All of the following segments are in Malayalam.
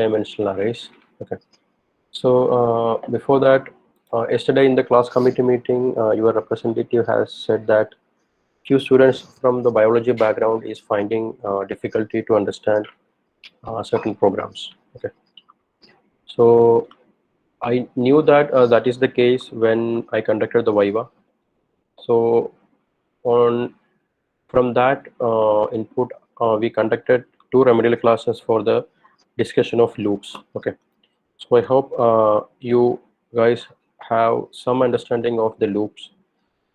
dimensional arrays. Okay. So before that, yesterday in the class committee meeting, your representative has said that few students from the biology background is finding difficulty to understand certain programs. Okay. So I knew that that is the case when I conducted the Viva. So from that input, we conducted 2 remedial classes for the discussion of loops. Okay. So I hope you guys have some understanding of the loops.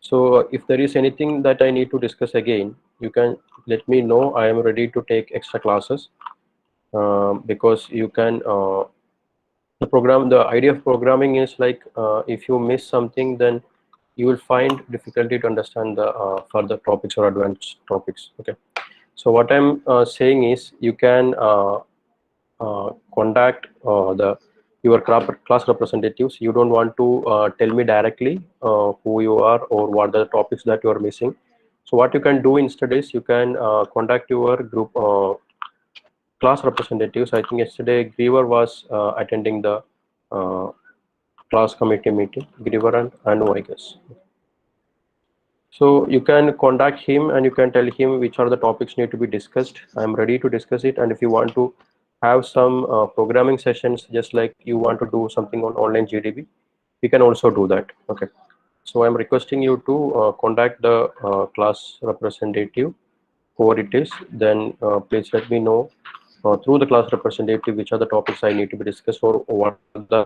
So if there is anything that I need to discuss again, you can let me know. I am ready to take extra classes because you can. The idea of programming is like if you miss something, then you will find difficulty to understand the further topics or advanced topics. Okay. So what I'm saying is you can contact your class representatives. You don't want to tell me directly who you are or what are the topics that you are missing. So what you can do instead is you can contact your group class representatives. I think yesterday Griever was attending the uh, class committee meeting, Griever and I guess. So you can contact him and you can tell him which are the topics need to be discussed. I'm ready to discuss it. And if you want to have some programming sessions, just like you want to do something on online GDB, we can also do that. Okay. So I'm requesting you to contact the class representative, whoever it is. Then please let me know through the class representative which are the topics I need to be discussed or what are the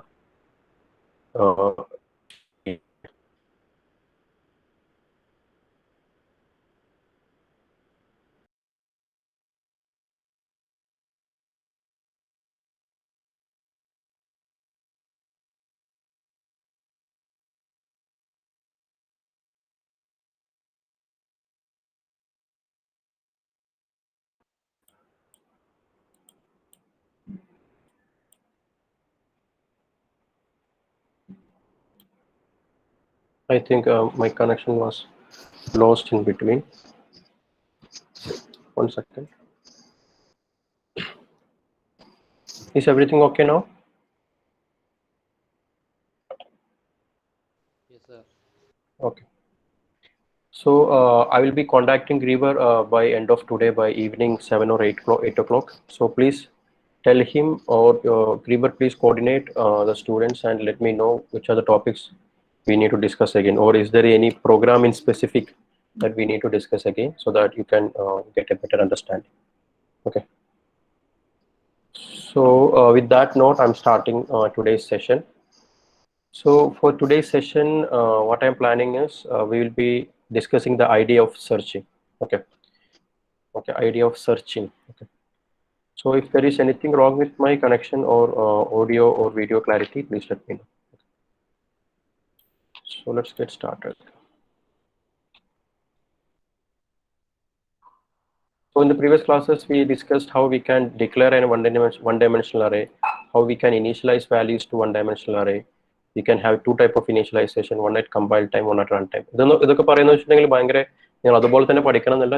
I think my connection was lost in between. 1 second. Is everything okay now? Yes, sir. Okay. So I will be contacting Griever by end of today by evening 7 or 8 o'clock. So please tell him or Griever, please coordinate the students and let me know which are the topics we need to discuss again, or is there any program in specific that we need to discuss again so that you can get a better understanding. Okay. So with that note, I'm starting today's session. So for today's session, what I'm planning is we will be discussing the idea of searching. Okay. Okay. Idea of searching. Okay. So if there is anything wrong with my connection or audio or video clarity, please let me know. So let's get started. So in the previous classes, we discussed how we can declare a one-dimensional array, how we can initialize values to one-dimensional array. We can have 2 types of initialization, one at compile time, one at runtime.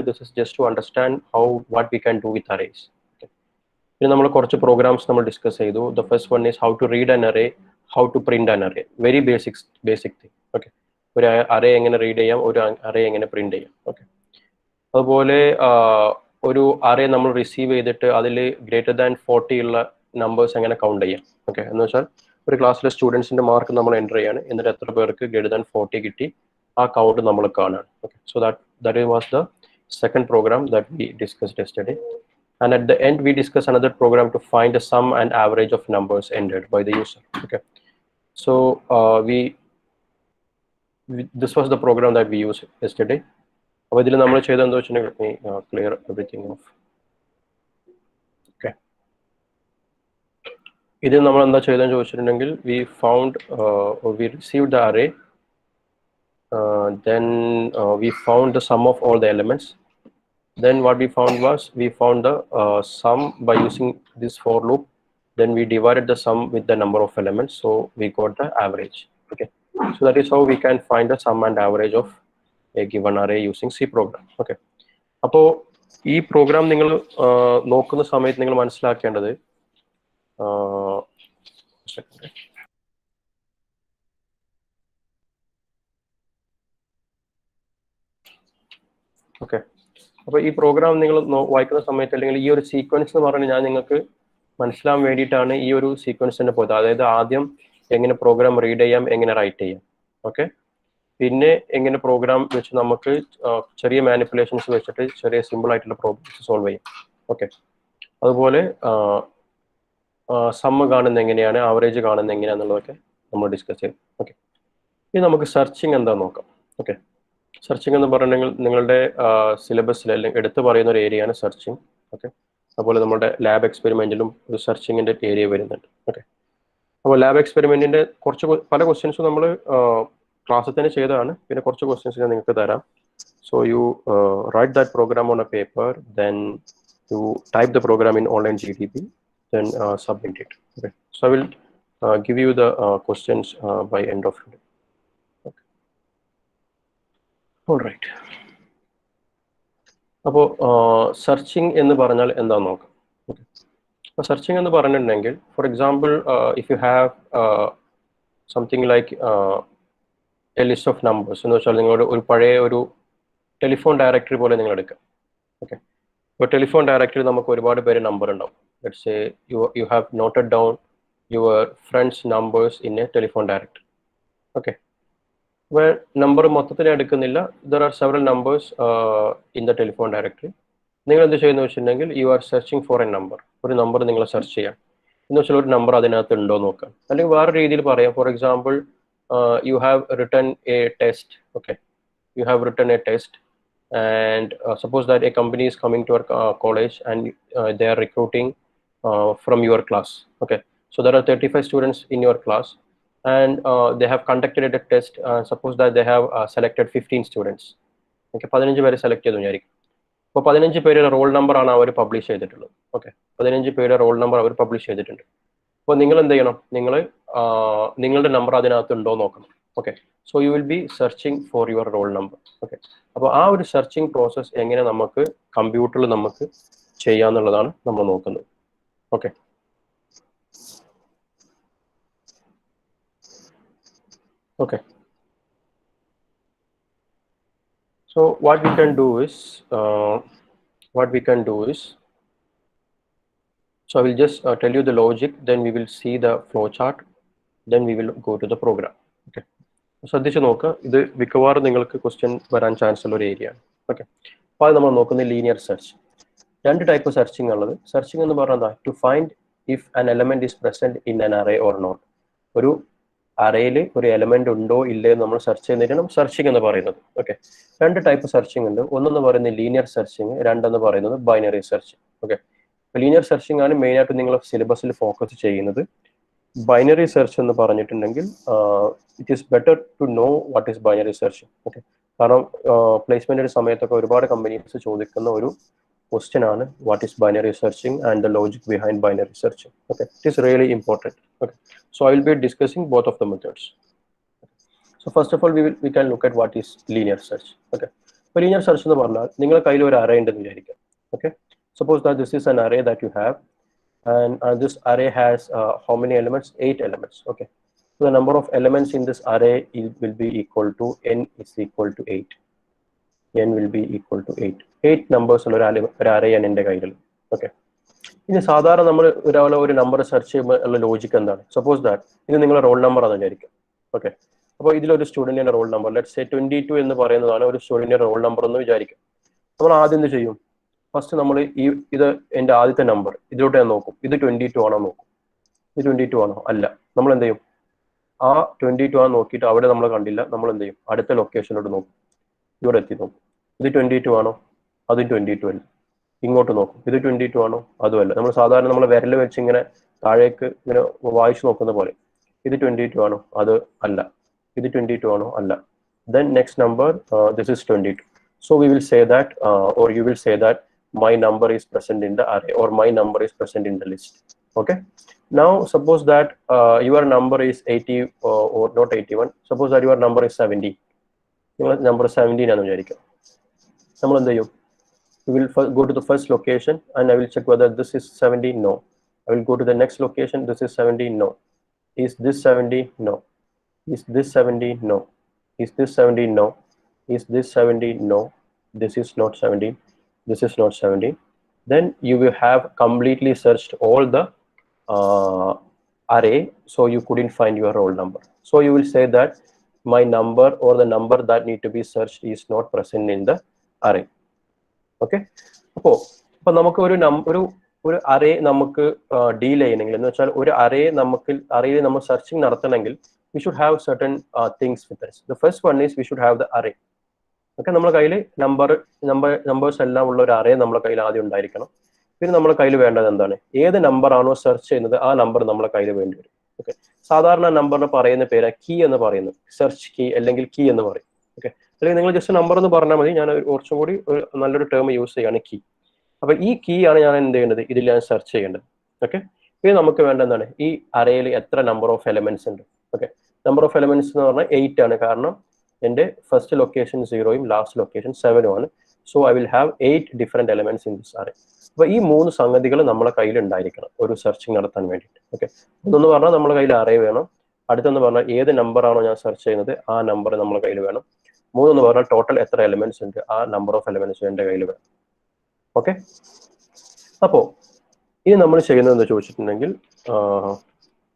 This is just to understand what we can do with arrays. Okay. We programs discuss. The first one is how to read an array, how to print an array. Very basic thing. Okay. Array read array print. Okay. അതുപോലെ ഒരു അറേ നമ്മൾ റിസീവ് ചെയ്തിട്ട് അതിൽ ഗ്രേറ്റർ ദാൻ 40 ഉള്ള നമ്പേഴ്സ് എങ്ങനെ കൗണ്ട് ചെയ്യാം. ഓക്കെ. എന്ന് വെച്ചാൽ ഒരു ക്ലാസ്സിലെ സ്റ്റുഡൻസിന്റെ മാർക്ക് നമ്മൾ എൻ്റർ ചെയ്യാണ്, എന്നിട്ട് എത്ര പേർക്ക് ഗ്രേറ്റർ ദാൻ 40 കിട്ടി ആ കൗണ്ട് നമ്മൾ കാണാണ്. Okay. So that was the second program that we discussed yesterday, and at the end we discuss another program to find the sum and average of numbers entered by the user. Okay. So this was the program that we used yesterday. അപ്പോൾ ഇതിൽ നമ്മൾ ചെയ്തെന്താ വെച്ചിട്ടുണ്ടെങ്കിൽ ക്ലിയർ എവറിത്തിങ് ഓഫ്. ഓക്കെ. ഇതിൽ നമ്മൾ എന്താ ചെയ്തതെന്ന് ചോദിച്ചിട്ടുണ്ടെങ്കിൽ we received the array, then we found the sum of all the elements. Then what we found was we found the sum by using this for loop. Then we divided the sum with the number of elements, so we got the average. Okay. So that is how we can find the sum and average of a given array using C program. Okay. അപ്പോൾ ഈ പ്രോഗ്രാം നിങ്ങൾ നോക്കുന്ന സമയത്ത് നിങ്ങൾ മനസ്സിലാക്കേണ്ടത് ഓക്കെ, അപ്പോൾ ഈ പ്രോഗ്രാം നിങ്ങൾ വായിക്കുന്ന സമയത്ത് അല്ലെങ്കിൽ ഈ ഒരു സീക്വൻസ് എന്ന് പറഞ്ഞാൽ ഞാൻ നിങ്ങൾക്ക് മനസ്സിലാവാൻ വേണ്ടിയിട്ടാണ് ഈ ഒരു സീക്വൻസിന്റെ പോയത്. അതായത് ആദ്യം എങ്ങനെ പ്രോഗ്രാം റീഡ് ചെയ്യാം, എങ്ങനെ റൈറ്റ് ചെയ്യാം, ഓക്കെ, പിന്നെ എങ്ങനെ പ്രോഗ്രാം വെച്ച് നമുക്ക് ചെറിയ മാനിപ്പുലേഷൻസ് വെച്ചിട്ട് ചെറിയ സിമ്പിൾ ആയിട്ടുള്ള പ്രോബ്ലംസ് സോൾവ് ചെയ്യാം, ഓക്കെ. അതുപോലെ സമ്മ് കാണുന്ന എങ്ങനെയാണ്, ആവറേജ് കാണുന്ന എങ്ങനെയാണെന്നുള്ളതൊക്കെ നമ്മൾ ഡിസ്കസ് ചെയ്യും, ഓക്കെ. ഇനി നമുക്ക് സെർച്ചിങ് എന്താണെന്ന് നോക്കാം, ഓക്കെ. സെർച്ചിങ് എന്ന് പറഞ്ഞിട്ടുണ്ടെങ്കിൽ നിങ്ങളുടെ സിലബസിൽ അല്ലെങ്കിൽ എടുത്തു പറയുന്ന ഒരു ഏരിയയാണ് സെർച്ചിങ്, ഓക്കെ. അതുപോലെ നമ്മുടെ ലാബ് എക്സ്പെരിമെന്റിലും ഒരു സെർച്ചിങ്ങിന്റെ ഏരിയ വരുന്നുണ്ട്, ഓക്കെ. അപ്പോൾ ലാബ് എക്സ്പെരിമെന്റിന്റെ പല ക്വസ്റ്റ്യൻസും നമ്മൾ ക്ലാസ്സിൽ തന്നെ ചെയ്തതാണ്. പിന്നെ കുറച്ച് ക്വസ്റ്റ്യൻസ് ഞാൻ നിങ്ങൾക്ക് തരാം. So you write that program on a paper, then you type the program in online GDP, then submit it. Okay, so I will give you the questions by end of the day. Okay. All right. അപ്പോൾ സെർച്ചിങ് എന്ന് പറഞ്ഞാൽ എന്താണെന്ന് നോക്കാം. ഓക്കെ, അപ്പോൾ സെർച്ചിങ് എന്ന് പറഞ്ഞിട്ടുണ്ടെങ്കിൽ for example if you have something like A list of numbers എന്ന് വെച്ചാൽ നിങ്ങളുടെ ഒരു പഴയ ഒരു ടെലിഫോൺ ഡയറക്ടറി പോലെ നിങ്ങൾ എടുക്കുക, ഓക്കെ. ഇപ്പോൾ ടെലിഫോൺ ഡയറക്ടറി നമുക്ക് ഒരുപാട് പേര് നമ്പർ ഉണ്ടാവും. Let's say you have noted down your friends numbers in a telephone directory, okay. Well, number മൊത്തത്തിൽ എടുക്കുന്നില്ല, there are several numbers in the telephone directory. നിങ്ങൾ എന്ത് ചെയ്യുന്നു വെച്ചിട്ടുണ്ടെങ്കിൽ you are searching for a number, ഒരു നമ്പർ നിങ്ങൾ സെർച്ച് ചെയ്യാം എന്ന് വെച്ചാൽ ഒരു നമ്പർ അതിനകത്ത് ഉണ്ടോ നോക്കാം. അല്ലെങ്കിൽ വേറെ രീതിയിൽ പറയാം, for example you have written a test, okay, you have written a test and suppose that a company is coming to our college and they are recruiting from your class, okay. So there are 35 students in your class and they have conducted a test, suppose that they have selected 15 students, okay. 15 പേരെ സെലക്ട് ചെയ്തു വിചാരിക്കും. അപ്പോൾ 15 പേരുടെ റോൾ നമ്പർ ആണ് അവർ പബ്ലിഷ് ചെയ്തിട്ടുള്ളത്, ഓക്കെ. 15 പേരുടെ റോൾ നമ്പർ അവർ പബ്ലിഷ് ചെയ്തിട്ടുണ്ട്. അപ്പോൾ നിങ്ങൾ എന്ത് ചെയ്യണം, നിങ്ങൾ നിങ്ങളുടെ നമ്പർ അതിനകത്ത് ഉണ്ടോ നോക്കണം, okay. So you will be searching for your roll number, okay. അപ്പോൾ ആ ഒരു സെർച്ചിങ് പ്രോസസ്സ് എങ്ങനെ നമുക്ക് കമ്പ്യൂട്ടറിൽ നമുക്ക് ചെയ്യാന്നുള്ളതാണ് നമ്മൾ നോക്കുന്നത്, okay. Okay, so what we can do is so I will just tell you the logic, then we will see the flow chart, then we will go to the program, okay. ശ്രദ്ധിച്ച് നോക്കുക, ഇത് മിക്കവാറും നിങ്ങൾക്ക് ക്വസ്റ്റ്യൻ വരാൻ ചാൻസ് ഉള്ള ഒരു ഏരിയ ആണ്, ഓക്കെ. അപ്പോൾ അത് നമ്മൾ നോക്കുന്നത് ലീനിയർ സെർച്ച്. രണ്ട് ടൈപ്പ് സെർച്ചിങ് ഉള്ളത്. സെർച്ചിങ് എന്ന് പറഞ്ഞാൽ to find if an element is present in an array or not. ഒരു അറേയിൽ ഒരു എലമെന്റ് ഉണ്ടോ ഇല്ലയോ നമ്മൾ സെർച്ച് ചെയ്യുന്നതിനാണ് സെർച്ചിങ് എന്ന് പറയുന്നത്, ഓക്കെ. രണ്ട് ടൈപ്പ് സെർച്ചിങ് ഉണ്ട്. ഒന്നെന്ന് പറയുന്നത് ലീനിയർ സെർച്ചിങ്, രണ്ടെന്ന് പറയുന്നത് binary searching, okay. Linear searching ആണ് മെയിൻ ആയിട്ട് നിങ്ങൾ സിലബസിൽ ഫോക്കസ് ചെയ്യുന്നത്. ബൈനറി സെർച്ച് എന്ന് പറഞ്ഞിട്ടുണ്ടെങ്കിൽ it is better to know what is binary search, okay. കാരണം പ്ലേസ്മെന്റിന്റെ സമയത്തൊക്കെ ഒരുപാട് കമ്പനീസ് ചോദിക്കുന്ന ഒരു question ആണ് what is binary searching and the logic behind binary searching, okay. It is really important, okay. So I will be discussing both of the methods. So first of all we can look at what is linear search, okay. So linear search എന്ന് പറഞ്ഞാൽ നിങ്ങളുടെ കയ്യിൽ ഒരു array ഉണ്ടെന്ന് വിചാരിക്കുക, okay. Suppose that this is an array that you have and this array has how many elements? 8 elements, okay. So the number of elements in this array will be equal to n is equal to 8. n will be equal to 8. 8 numbers ഉള്ള ഒരു അറേയാണ് എൻ്റെ കയ്യിൽ, ഓക്കെ. ഇനി സാധാരണ നമ്മൾ ഒരു നമ്പർ സെർച്ച് ചെയ്യുമ്പോൾ ഉള്ള ലോജിക്ക് എന്താണ്? സപ്പോസ് ദാറ്റ് ഇത് നിങ്ങളുടെ റോൾ നമ്പർ ആണെന്ന് വിചാരിക്കാം, ഓക്കെ. അപ്പോൾ ഇതിലൊരു സ്റ്റുഡൻറ്റിൻ്റെ റോൾ നമ്പർ ലെറ്റ്സ് സേ 22 എന്ന് പറയുന്നതാണ് ഒരു സ്റ്റുഡൻറ്റിൻ്റെ റോൾ നമ്പർ എന്ന് വിചാരിക്കാം. നമ്മൾ ആദ്യം എന്ത് ചെയ്യും? ഫസ്റ്റ് നമ്മൾ ഇത് എൻ്റെ ആദ്യത്തെ നമ്പർ ഇതിലോട്ട് ഞാൻ നോക്കും, ഇത് 22 ആണോ നോക്കും. ഇത് 22 ആണോ? അല്ല. നമ്മൾ എന്ത് ചെയ്യും? ആ 22 ആണോ നോക്കിയിട്ട് അവിടെ നമ്മൾ കണ്ടില്ല, നമ്മൾ എന്ത് ചെയ്യും? അടുത്ത ലൊക്കേഷനിലോട്ട് നോക്കും, ഇവിടെ എത്തി നോക്കും. ഇത് 22 ആണോ? അതും 22 അല്ല. ഇങ്ങോട്ട് നോക്കും, ഇത് 22 ആണോ? അതുമല്ല. നമ്മൾ സാധാരണ നമ്മൾ വിരൽ വെച്ച് ഇങ്ങനെ താഴേക്ക് ഇങ്ങനെ വായിച്ചു നോക്കുന്ന പോലെ ഇത് 22 ആണോ? അത് അല്ല. ഇത് 22 ആണോ? അല്ല. Then next number, this is 22. So we will say that or you will say that my number is present in the array or my number is present in the list, okay. Now suppose that your number is 80 or not 81. Suppose that your number is 70. Your number 17 ആണെന്ന് വിചാരിക്കാം. നമ്മൾ എന്ത് ചെയ്യും? We will go to the first location and I will check whether this is 70. No, I I will go to the next location. This is 70. No. Is this 70? No. Is this 70? No. Is this 70? No. Is this 70? No. This is not 70. This is not 70. Then you will have completely searched all the array, so you couldn't find your roll number. So you will say that my number or the number that need to be searched is not present in the array. Okay. അപ്പോൾ നമുക്ക് ഒരു അറേ നമുക്ക് ഡീൽ ചെയ്യണമെങ്കിൽ എന്ന് വെച്ചാൽ ഒരു അറേ നമുക്ക് അറേയിൽ നമ്മൾ സെർച്ചിങ് നടത്തണമെങ്കിൽ we should have certain things with us. The first one is we should have the array. Okay, നമ്മുടെ കയ്യിൽ നമ്പേഴ്സ് എല്ലാം ഉള്ള ഒരു അറേ നമ്മുടെ കയ്യിൽ ആദ്യം ഉണ്ടായിരിക്കണം. പിന്നെ നമ്മുടെ കയ്യിൽ വേണ്ടത് എന്താണ്? ഏത് നമ്പർ ആണോ സെർച്ച് ചെയ്യുന്നത് ആ നമ്പർ നമ്മുടെ കയ്യിൽ വേണ്ടി വരും. ഓക്കെ, സാധാരണ നമ്പറിന് പറയുന്ന പേര് കീ എന്ന് പറയുന്നത്, സെർച്ച് കീ അല്ലെങ്കിൽ കീ എന്ന് പറയും. ഓക്കെ, അല്ലെങ്കിൽ നിങ്ങൾ ജസ്റ്റ് നമ്പർ എന്ന് പറഞ്ഞാൽ മതി. ഞാൻ കുറച്ചും കൂടി നല്ലൊരു ടേം യൂസ് ചെയ്യാണ് കീ. അപ്പൊ ഈ കീ ആണ് ഞാൻ എന്ത് ചെയ്യേണ്ടത്? ഇതിൽ ഞാൻ സെർച്ച് ചെയ്യേണ്ടത്. ഓക്കെ, ഇത് നമുക്ക് വേണ്ട എന്താണ്? ഈ അറേയിൽ എത്ര നമ്പർ ഓഫ് എലമെന്റ്സ് ഉണ്ട്? ഓക്കെ, നമ്പർ ഓഫ് എലമെന്റ്സ് എന്ന് പറഞ്ഞാൽ 8 ആണ്. കാരണം എൻ്റെ ഫസ്റ്റ് ലൊക്കേഷൻ 0യും ലാസ്റ്റ് ലൊക്കേഷൻ 7ഉം ആണ്. So I will have 8 different elements in this array. അപ്പൊ ഈ 3 സംഗതികൾ നമ്മളെ കയ്യിൽ ഉണ്ടായിരിക്കണം ഒരു സെർച്ചിങ് നടത്താൻ വേണ്ടിയിട്ട്. ഓക്കെ, ഒന്നെന്ന് പറഞ്ഞാൽ നമ്മുടെ കയ്യിൽ അറേ വേണം. അടുത്തെന്ന് പറഞ്ഞാൽ ഏത് നമ്പർ ആണോ ഞാൻ സെർച്ച് ചെയ്യുന്നത് ആ നമ്പർ നമ്മുടെ കയ്യിൽ വേണം. മൂന്നെന്ന് പറഞ്ഞാൽ ടോട്ടൽ എത്ര എലമെന്റ്സ് ഉണ്ട് ആ നമ്പർ ഓഫ് എലമെന്റ്സ് എൻ്റെ കയ്യിൽ വേണം. ഓക്കെ, അപ്പോ ഇനി നമ്മൾ ചെയ്യുന്നത് എന്താ ചോദിച്ചിട്ടുണ്ടെങ്കിൽ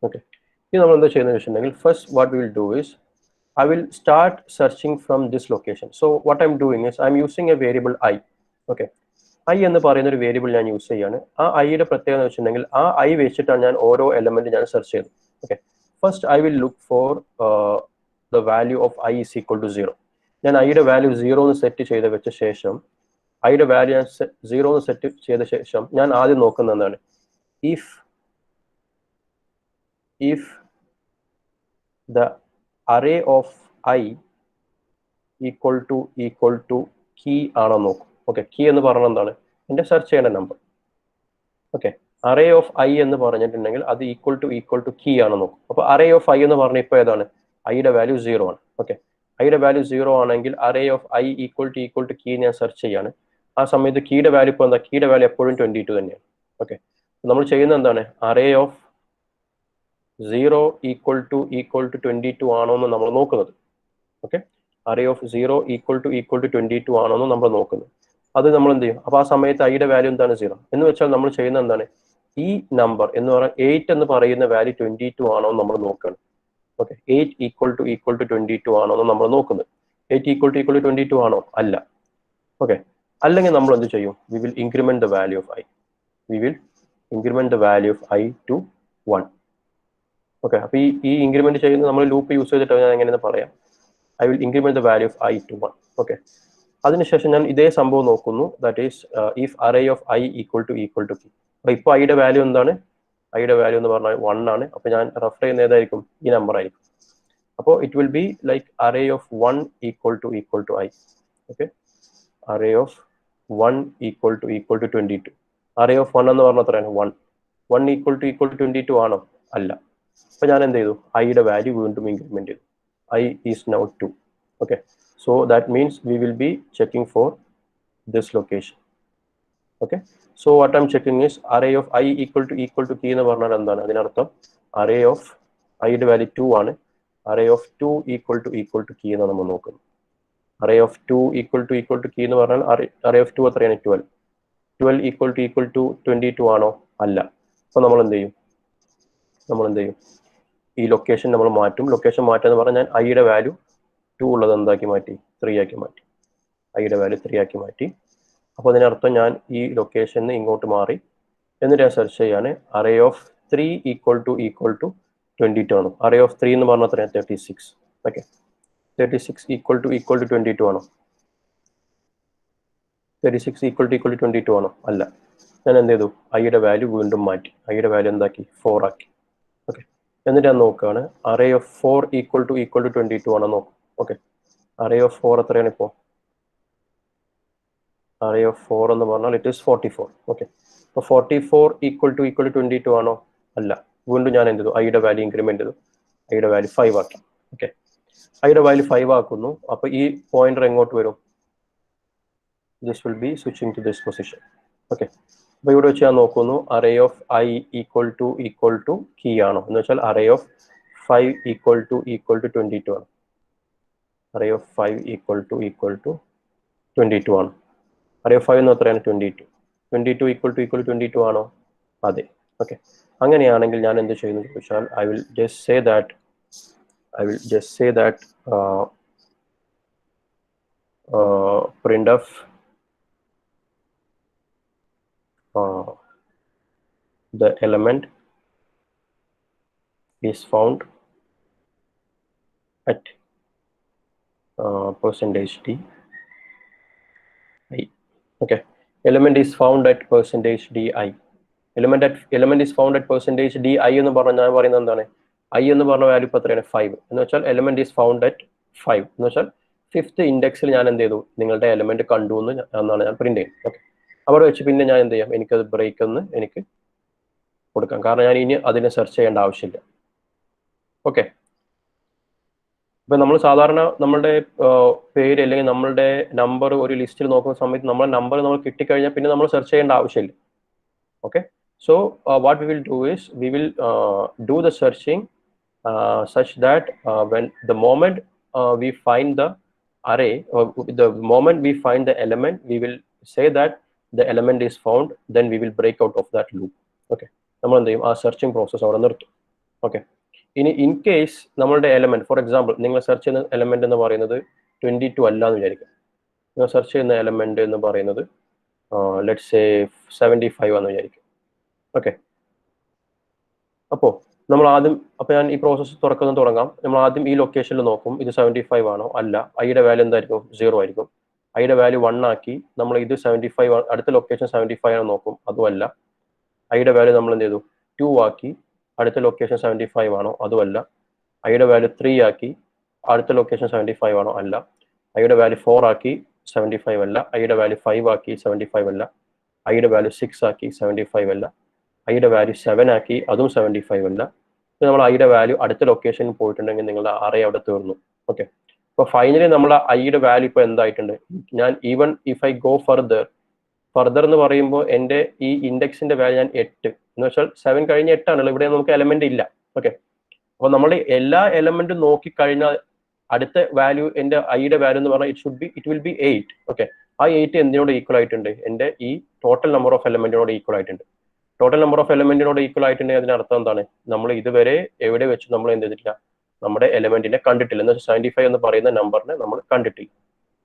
ഓക്കെ, ഇനി നമ്മൾ എന്താ ചെയ്യുന്നത് വെച്ചിട്ടുണ്ടെങ്കിൽ first what will do is I will start searching from this location. So what I'm doing is I'm using a variable I. Okay, I എന്ന് പറയുന്ന ഒരു വേരിയബിൾ ഞാൻ യൂസ് ചെയ്യാണ്. ആ ഐയുടെ പ്രത്യേകത എന്ന് വെച്ചിട്ടുണ്ടെങ്കിൽ ആ ഐ വെച്ചിട്ടാണ് ഞാൻ ഓരോ എലമെന്റ് ഞാൻ സെർച്ച് ചെയ്യുന്നത്. Okay, first I will look for the value of i is equal to 0. ഞാൻ ഐയുടെ വാല്യൂ 0 എന്ന് സെറ്റ് ചെയ്ത് വെച്ച ശേഷം ഐയുടെ വാല്യൂ ഞാൻ 0 എന്ന് സെറ്റ് ചെയ്ത ശേഷം ഞാൻ ആദ്യം നോക്കുന്നത് എന്താണ്? If the array of I equal to key ആണോ നോക്കും. ഓക്കെ, കീ എന്ന് പറഞ്ഞാൽ എന്താണ്? എൻ്റെ സെർച്ച് ചെയ്യേണ്ട number. Okay, array of I എന്ന് പറഞ്ഞിട്ടുണ്ടെങ്കിൽ അത് ഈക്വൽ ടു കീ ആണോ നോക്കും. അപ്പൊ അറേ ഓഫ് ഐ എന്ന് പറഞ്ഞാൽ ഇപ്പോൾ ഏതാണ്? ഐയുടെ വാല്യൂ 0 ആണ്. ഓക്കെ, ഐയുടെ വാല്യൂ 0 ആണെങ്കിൽ array of i equal to key ഞാൻ സെർച്ച് ചെയ്യാണ്. ആ സമയത്ത് കീയുടെ വാല്യൂ ഇപ്പോൾ എന്താ? കീയുടെ വാല്യൂ എപ്പോഴും 22 തന്നെയാണ്. ഓക്കെ, നമ്മൾ ചെയ്യുന്നത് എന്താണ്? അറേ ഓഫ് 0 ഈക്വൽ ടു 22 ആണോ എന്ന് നമ്മൾ നോക്കുന്നത്. Okay, array of 0 equal to 22 ആണോ എന്ന് നമ്മൾ നോക്കുന്നത്. അത് നമ്മൾ എന്ത് ചെയ്യും? അപ്പൊ ആ സമയത്ത് ഐയുടെ വാല്യൂ എന്താണ്? 0 എന്ന് വെച്ചാൽ നമ്മൾ ചെയ്യുന്നത് എന്താണ്? ഈ നമ്പർ എന്ന് പറഞ്ഞാൽ 8 എന്ന് പറയുന്ന വാല്യൂ 22 ആണോ എന്ന് നമ്മൾ നോക്കണം. ഓക്കെ, 8 ഈക്വൽ ടു 22 ആണോ എന്ന് നമ്മൾ നോക്കുന്നത്. 8 ഈക്വൽ ടു 22 ആണോ? അല്ല. ഓക്കെ, അല്ലെങ്കിൽ നമ്മൾ എന്ത് ചെയ്യും? We will increment the value of i. We will increment the value of i to 1. Okay, അപ്പൊ ഈ ഇൻക്രിമെന്റ് ചെയ്യുന്നത് നമ്മൾ ലൂപ്പ് യൂസ് ചെയ്തിട്ട് ഞാൻ എങ്ങനെയെന്ന് പറയാം. I will increment the value of i to 1. Okay, അതിനുശേഷം ഞാൻ ഇതേ സംഭവം നോക്കുന്നു. That is if array of i equal to key. അപ്പൊ ഇപ്പോൾ ഐയുടെ വാല്യൂ എന്താണ്? ഐയുടെ വാല്യൂ എന്ന് പറഞ്ഞാൽ 1 ആണ്. അപ്പൊ ഞാൻ റെഫർ ചെയ്യുന്ന ഏതായിരിക്കും? ഈ നമ്പർ ആയിരിക്കും. അപ്പോൾ it will be like array of 1 equal to i. Okay, array of 1 equal to 22. Array of 1 എന്ന് പറഞ്ഞാൽ എത്രയാണ്? 1 ഈക്വൽ ടു 22 ആണോ? അല്ല. അപ്പൊ ഞാൻ എന്ത് ചെയ്തു? ഐയുടെ വാല്യൂ വീണ്ടും ഇൻക്രിമെന്റ് ചെയ്തു. I is now 2. Okay, so that means we will be checking for this location. Okay, so what I'm checking is array of I equal to key എന്ന് പറഞ്ഞാൽ എന്താണ്? അതിനർത്ഥം array of I യുടെ വാല്യൂ 2 ആണ്. array of 2 equal to key എന്നാണ് നമ്മൾ നോക്കുന്നത്. array of 2 equal to key എന്ന് പറഞ്ഞാൽ array of 2 എത്രയാണ്? 12. 12 equal to 22 ആണോ? അല്ല. അപ്പൊ നമ്മൾ എന്ത് ചെയ്യും? ഈ ലൊക്കേഷൻ നമ്മൾ മാറ്റും. ലൊക്കേഷൻ മാറ്റുക എന്ന് പറഞ്ഞാൽ ഞാൻ ഐയുടെ വാല്യൂ 2 ഉള്ളത് എന്താക്കി മാറ്റി? 3 ആക്കി മാറ്റി. ഐയുടെ വാല്യൂ 3 ആക്കി മാറ്റി. അപ്പോൾ അതിനർത്ഥം ഞാൻ ഈ ലൊക്കേഷനിൽ ഇങ്ങോട്ട് മാറി. എന്നിട്ട് ഞാൻ സെർച്ച് ചെയ്യാണ് അറേ ഓഫ് 3 ഈക്വൽ ടു 22 ആണ്. അറേ ഓഫ് 3 എന്ന് പറഞ്ഞാൽ എത്രയാണ്? 36. ഓക്കെ, 36 ഈക്വൽ ടു 22 ആണോ? 36 ഈക്വൽ ടു 22 ആണോ? അല്ല. ഞാൻ എന്ത് ചെയ്തു? ഐയുടെ വാല്യൂ വീണ്ടും മാറ്റി. ഐയുടെ വാല്യൂ എന്താക്കി? 4 ആക്കി. ഓക്കെ, എന്നിട്ട് ഞാൻ നോക്കുകയാണ് അറേ ഓഫ് 4 ഈക്വൽ ടു 22 ആണോ നോക്കും. ഓക്കെ, അറേ ഓഫ് 4 എത്രയാണ് ഇപ്പോൾ? അറേ ഓഫ് 4 എന്ന് പറഞ്ഞാൽ ഇറ്റ് ഈസ് 44. ഓക്കെ, അപ്പോൾ 44 ഈക്വൽ ടു 22 ആണോ? അല്ല. വീണ്ടും ഞാൻ എന്ത് ചെയ്തു? ഐയുടെ വാല്യൂ ഇൻക്രിമെന്റ് ചെയ്തു. ഐയുടെ വാല്യൂ 5 ആക്കി. ഓക്കെ, ഐയുടെ വാല്യൂ 5 ആക്കുന്നു. അപ്പോൾ ഈ പോയിന്റർ എങ്ങോട്ട് വരും? This will be switching to this position. Okay, അപ്പോൾ ഇവിടെ വെച്ച് ഞാൻ നോക്കുന്നു array of I equal to key ആണോ എന്ന് വെച്ചാൽ array of 5 equal to 22 ആണ്. array of 5 equal to 22 ആണ്. array of 5 എന്ന് എത്രയാണ് 22 equal to 22 ആണോ? അതെ. ഓക്കെ, അങ്ങനെയാണെങ്കിൽ ഞാൻ എന്ത് ചെയ്യുന്നു ചോദിച്ചാൽ I will just say that printf the element is found at percentage d I. Okay, element is found at percentage di. element is found at percentage di എന്ന് പറഞ്ഞാൽ ഞാൻ പറയുന്നത് എന്താണ്? I എന്ന് പറഞ്ഞ വാല്യൂ ഇപ്പോൾ എത്രയാണ്? 5 എന്ന് വെച്ചാൽ element is found at 5 എന്ന് വെച്ചാൽ 5th ഇൻഡെക്സിൽ ഞാൻ എന്ത് ചെയ്തു? നിങ്ങളുടെ എലമെന്റ് കണ്ടു എന്നാണ് ഞാൻ പ്രിന്റ് ചെയ്യുന്നത്. ഓക്കെ, അവിടെ വെച്ച് പിന്നെ ഞാൻ എന്ത് ചെയ്യാം? എനിക്കത് ബ്രേക്ക് എന്ന് എനിക്ക് കൊടുക്കാം, കാരണം ഞാൻ ഇനി അതിനെ സെർച്ച് ചെയ്യേണ്ട ആവശ്യമില്ല. ഓക്കെ, ഇപ്പൊ നമ്മൾ സാധാരണ നമ്മളുടെ പേര് അല്ലെങ്കിൽ നമ്മളുടെ നമ്പർ ഒരു ലിസ്റ്റിൽ നോക്കുന്ന സമയത്ത് നമ്മുടെ നമ്പർ നമ്മൾ കിട്ടിക്കഴിഞ്ഞാൽ പിന്നെ നമ്മൾ സെർച്ച് ചെയ്യേണ്ട ആവശ്യമില്ല. Okay, so what we will do is we will do the searching such that when the moment we find the array, or the moment we find the element, we will say that the element is found, then we will break out of that loop. Okay, നമ്മൾ എന്ത് ചെയ്യും? ആ സെർച്ചിങ് പ്രോസസ് അവിടെ നിർത്തും. ഓക്കെ, ഇനി ഇൻ കേസ് നമ്മളുടെ എലമെന്റ്, ഫോർ എക്സാമ്പിൾ നിങ്ങൾ സെർച്ച് ചെയ്യുന്ന എലമെന്റ് എന്ന് പറയുന്നത് 22 അല്ല എന്ന് വിചാരിക്കും. നിങ്ങൾ സെർച്ച് ചെയ്യുന്ന എലമെന്റ് എന്ന് പറയുന്നത് ലെറ്റ്സ് സേ 75 ആണെന്ന് വിചാരിക്കും. ഓക്കെ, അപ്പോൾ നമ്മൾ ആദ്യം, ഞാൻ ഈ പ്രോസസ്സ് തുടങ്ങാം. നമ്മൾ ആദ്യം ഈ ലൊക്കേഷനിൽ നോക്കും, ഇത് 75 ആണോ? അല്ല. ഐയുടെ വാല്യൂ എന്തായിരിക്കും? 0 ആയിരിക്കും. ഐയുടെ വാല്യൂ 1 ആക്കി നമ്മൾ ഇത് 75, അടുത്ത ലൊക്കേഷൻ 75 ആണോ നോക്കും, അതുമല്ല. ഐയുടെ വാല്യൂ നമ്മൾ എന്ത് ചെയ്തു? 2 ആക്കി, അടുത്ത ലൊക്കേഷൻ 75 ആണോ? അതുമല്ല. ഐയുടെ വാല്യൂ 3 ആക്കി, അടുത്ത ലൊക്കേഷൻ 75 ആണോ? അല്ല. ഐയുടെ വാല്യൂ 4 ആക്കി, 75 അല്ല. ഐയുടെ വാല്യൂ 5 ആക്കി, 75 അല്ല. ഐയുടെ വാല്യൂ 6 ആക്കി, 75 അല്ല. ഐയുടെ വാല്യൂ 7 ആക്കി, അതും 75 അല്ല. നമ്മൾ ഐയുടെ വാല്യൂ അടുത്ത ലൊക്കേഷനിൽ പോയിട്ടുണ്ടെങ്കിൽ നിങ്ങളുടെ അറേ അവിടെ തീർന്നു. ഓക്കെ, അപ്പോൾ ഫൈനലി നമ്മൾ ഐയുടെ വാല്യൂ ഇപ്പോൾ എന്തായിട്ടുണ്ട്? ഞാൻ even if I go further എന്ന് പറയുമ്പോൾ എൻ്റെ ഈ ഇൻഡെക്സിന്റെ വാല്യൂ ഞാൻ 8 എന്ന് വെച്ചാൽ 7 കഴിഞ്ഞ് 8 ആണല്ലോ. ഇവിടെ നമുക്ക് എലമെന്റ് ഇല്ല. ഓക്കെ, അപ്പോൾ നമ്മൾ എല്ലാ എലമെന്റും നോക്കിക്കഴിഞ്ഞാൽ അടുത്ത വാല്യൂ, എൻ്റെ ഐയുടെ വാല്യൂ എന്ന് പറഞ്ഞാൽ ഇറ്റ് വിൽ ബി 8. ഓക്കെ, ആ 8 എന്തിനോട് ഈക്വൽ ആയിട്ടുണ്ട്? എൻ്റെ ഈ ടോട്ടൽ നമ്പർ ഓഫ് എലമെന്റിനോട് ഈക്വൽ ആയിട്ടുണ്ട്. ടോട്ടൽ നമ്പർ ഓഫ് എലമെന്റിനോട് ഈക്വൽ ആയിട്ടുണ്ടെങ്കിൽ അതിനർത്ഥം എന്താണ്? നമ്മൾ ഇതുവരെ എവിടെ വെച്ച് നമ്മൾ എന്ത് ചെയ്തിട്ടില്ല? നമ്മുടെ എലമെന്റിനെ കണ്ടിട്ടില്ല. എന്ന് വെച്ചാൽ 75 എന്ന് പറയുന്ന നമ്പറിനെ നമ്മൾ കണ്ടിട്ടില്ല.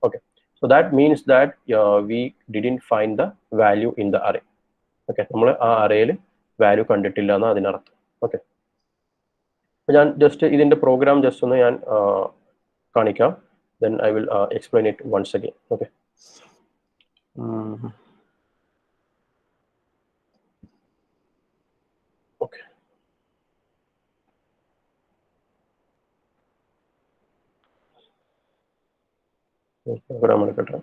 Okay, so that means that we didn't find the value in the array. Okay, നമ്മൾ ആ അറേയിൽ വാല്യൂ കണ്ടിട്ടില്ല എന്ന് അതിനർത്ഥം. ഓക്കെ, ഞാൻ ജസ്റ്റ് ഇതിന്റെ പ്രോഗ്രാം ജസ്റ്റ് ഒന്ന് ഞാൻ കാണിക്കാം. then I will explain it once again. Okay. Okay. Program എടുക്കട്ടെ.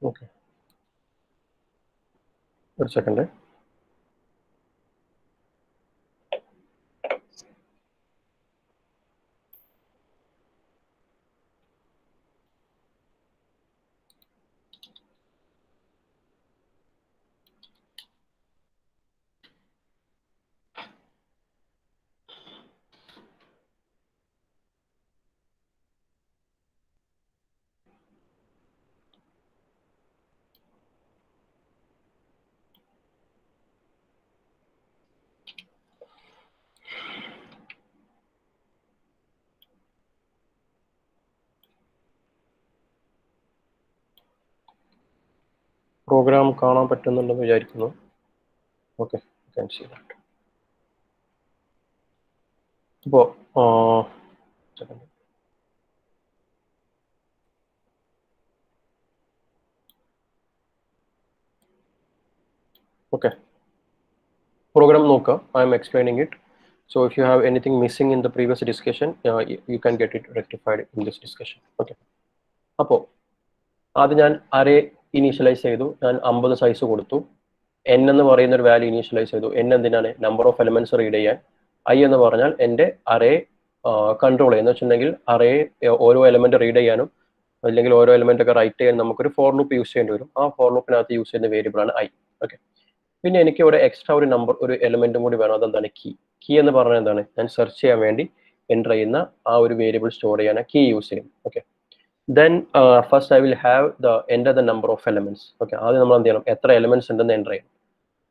Okay. ഒരു സെക്കൻഡ്. പ്രോഗ്രാം കാണാൻ പറ്റുന്നുണ്ടെന്ന് വിചാരിക്കുന്നു. ഓക്കെ, ഇപ്പോൾ Okay. Program നോക്കുക. I am explaining it. So if you have anything missing in the previous discussion, you can get it rectified in this discussion. Okay. അപ്പോൾ ആദ്യം ഞാൻ അറേ ഇനീഷ്യലൈസ് ചെയ്തു. ഞാൻ 50 സൈസ് കൊടുത്തു. n എന്ന് പറയുന്ന ഒരു വാല്യൂ ഇനീഷ്യലൈസ് ചെയ്തു. n എന്തിനാണ്? നമ്പർ ഓഫ് എലമെന്റ്സ് റീഡ് ചെയ്യാൻ. i എന്ന് പറഞ്ഞാൽ എൻ്റെ അറേ കൺട്രോൾ ചെയ്യുന്ന വെച്ചിട്ടുണ്ടെങ്കിൽ അറേ ഓരോ എലമെന്റ് റീഡ് ചെയ്യാനും അല്ലെങ്കിൽ ഓരോ എലമെന്റ് ഒക്കെ റൈറ്റ് ചെയ്യാൻ നമുക്കൊരു ഫോർ ലൂപ്പ് യൂസ് ചെയ്യേണ്ടി വരും. ആ ഫോർ ലൂപ്പിനകത്ത് യൂസ് ചെയ്യുന്ന വേരിയബിൾ ആണ് i. ഓക്കെ. പിന്നെ എനിക്ക് ഇവിടെ എക്സ്ട്രാ ഒരു നമ്പർ ഒരു എലമെന്റും കൂടി വേണം. അതെന്താണ്? കീ. കീ എന്ന് പറഞ്ഞാൽ എന്താണ്? ഞാൻ സെർച്ച് ചെയ്യാൻ വേണ്ടി എൻ്റർ ചെയ്യുന്ന ആ ഒരു വേരിയബിൾ സ്റ്റോർ ചെയ്യാൻ കീ യൂസ് ചെയ്യും. Okay. Then first I will have enter the number of elements. Okay. ആദ്യം നമ്മൾ എന്ത് ചെയ്യണം? എത്ര എലമെന്റ്സ് ഉണ്ടെന്ന് എൻ്റർ ചെയ്യണം.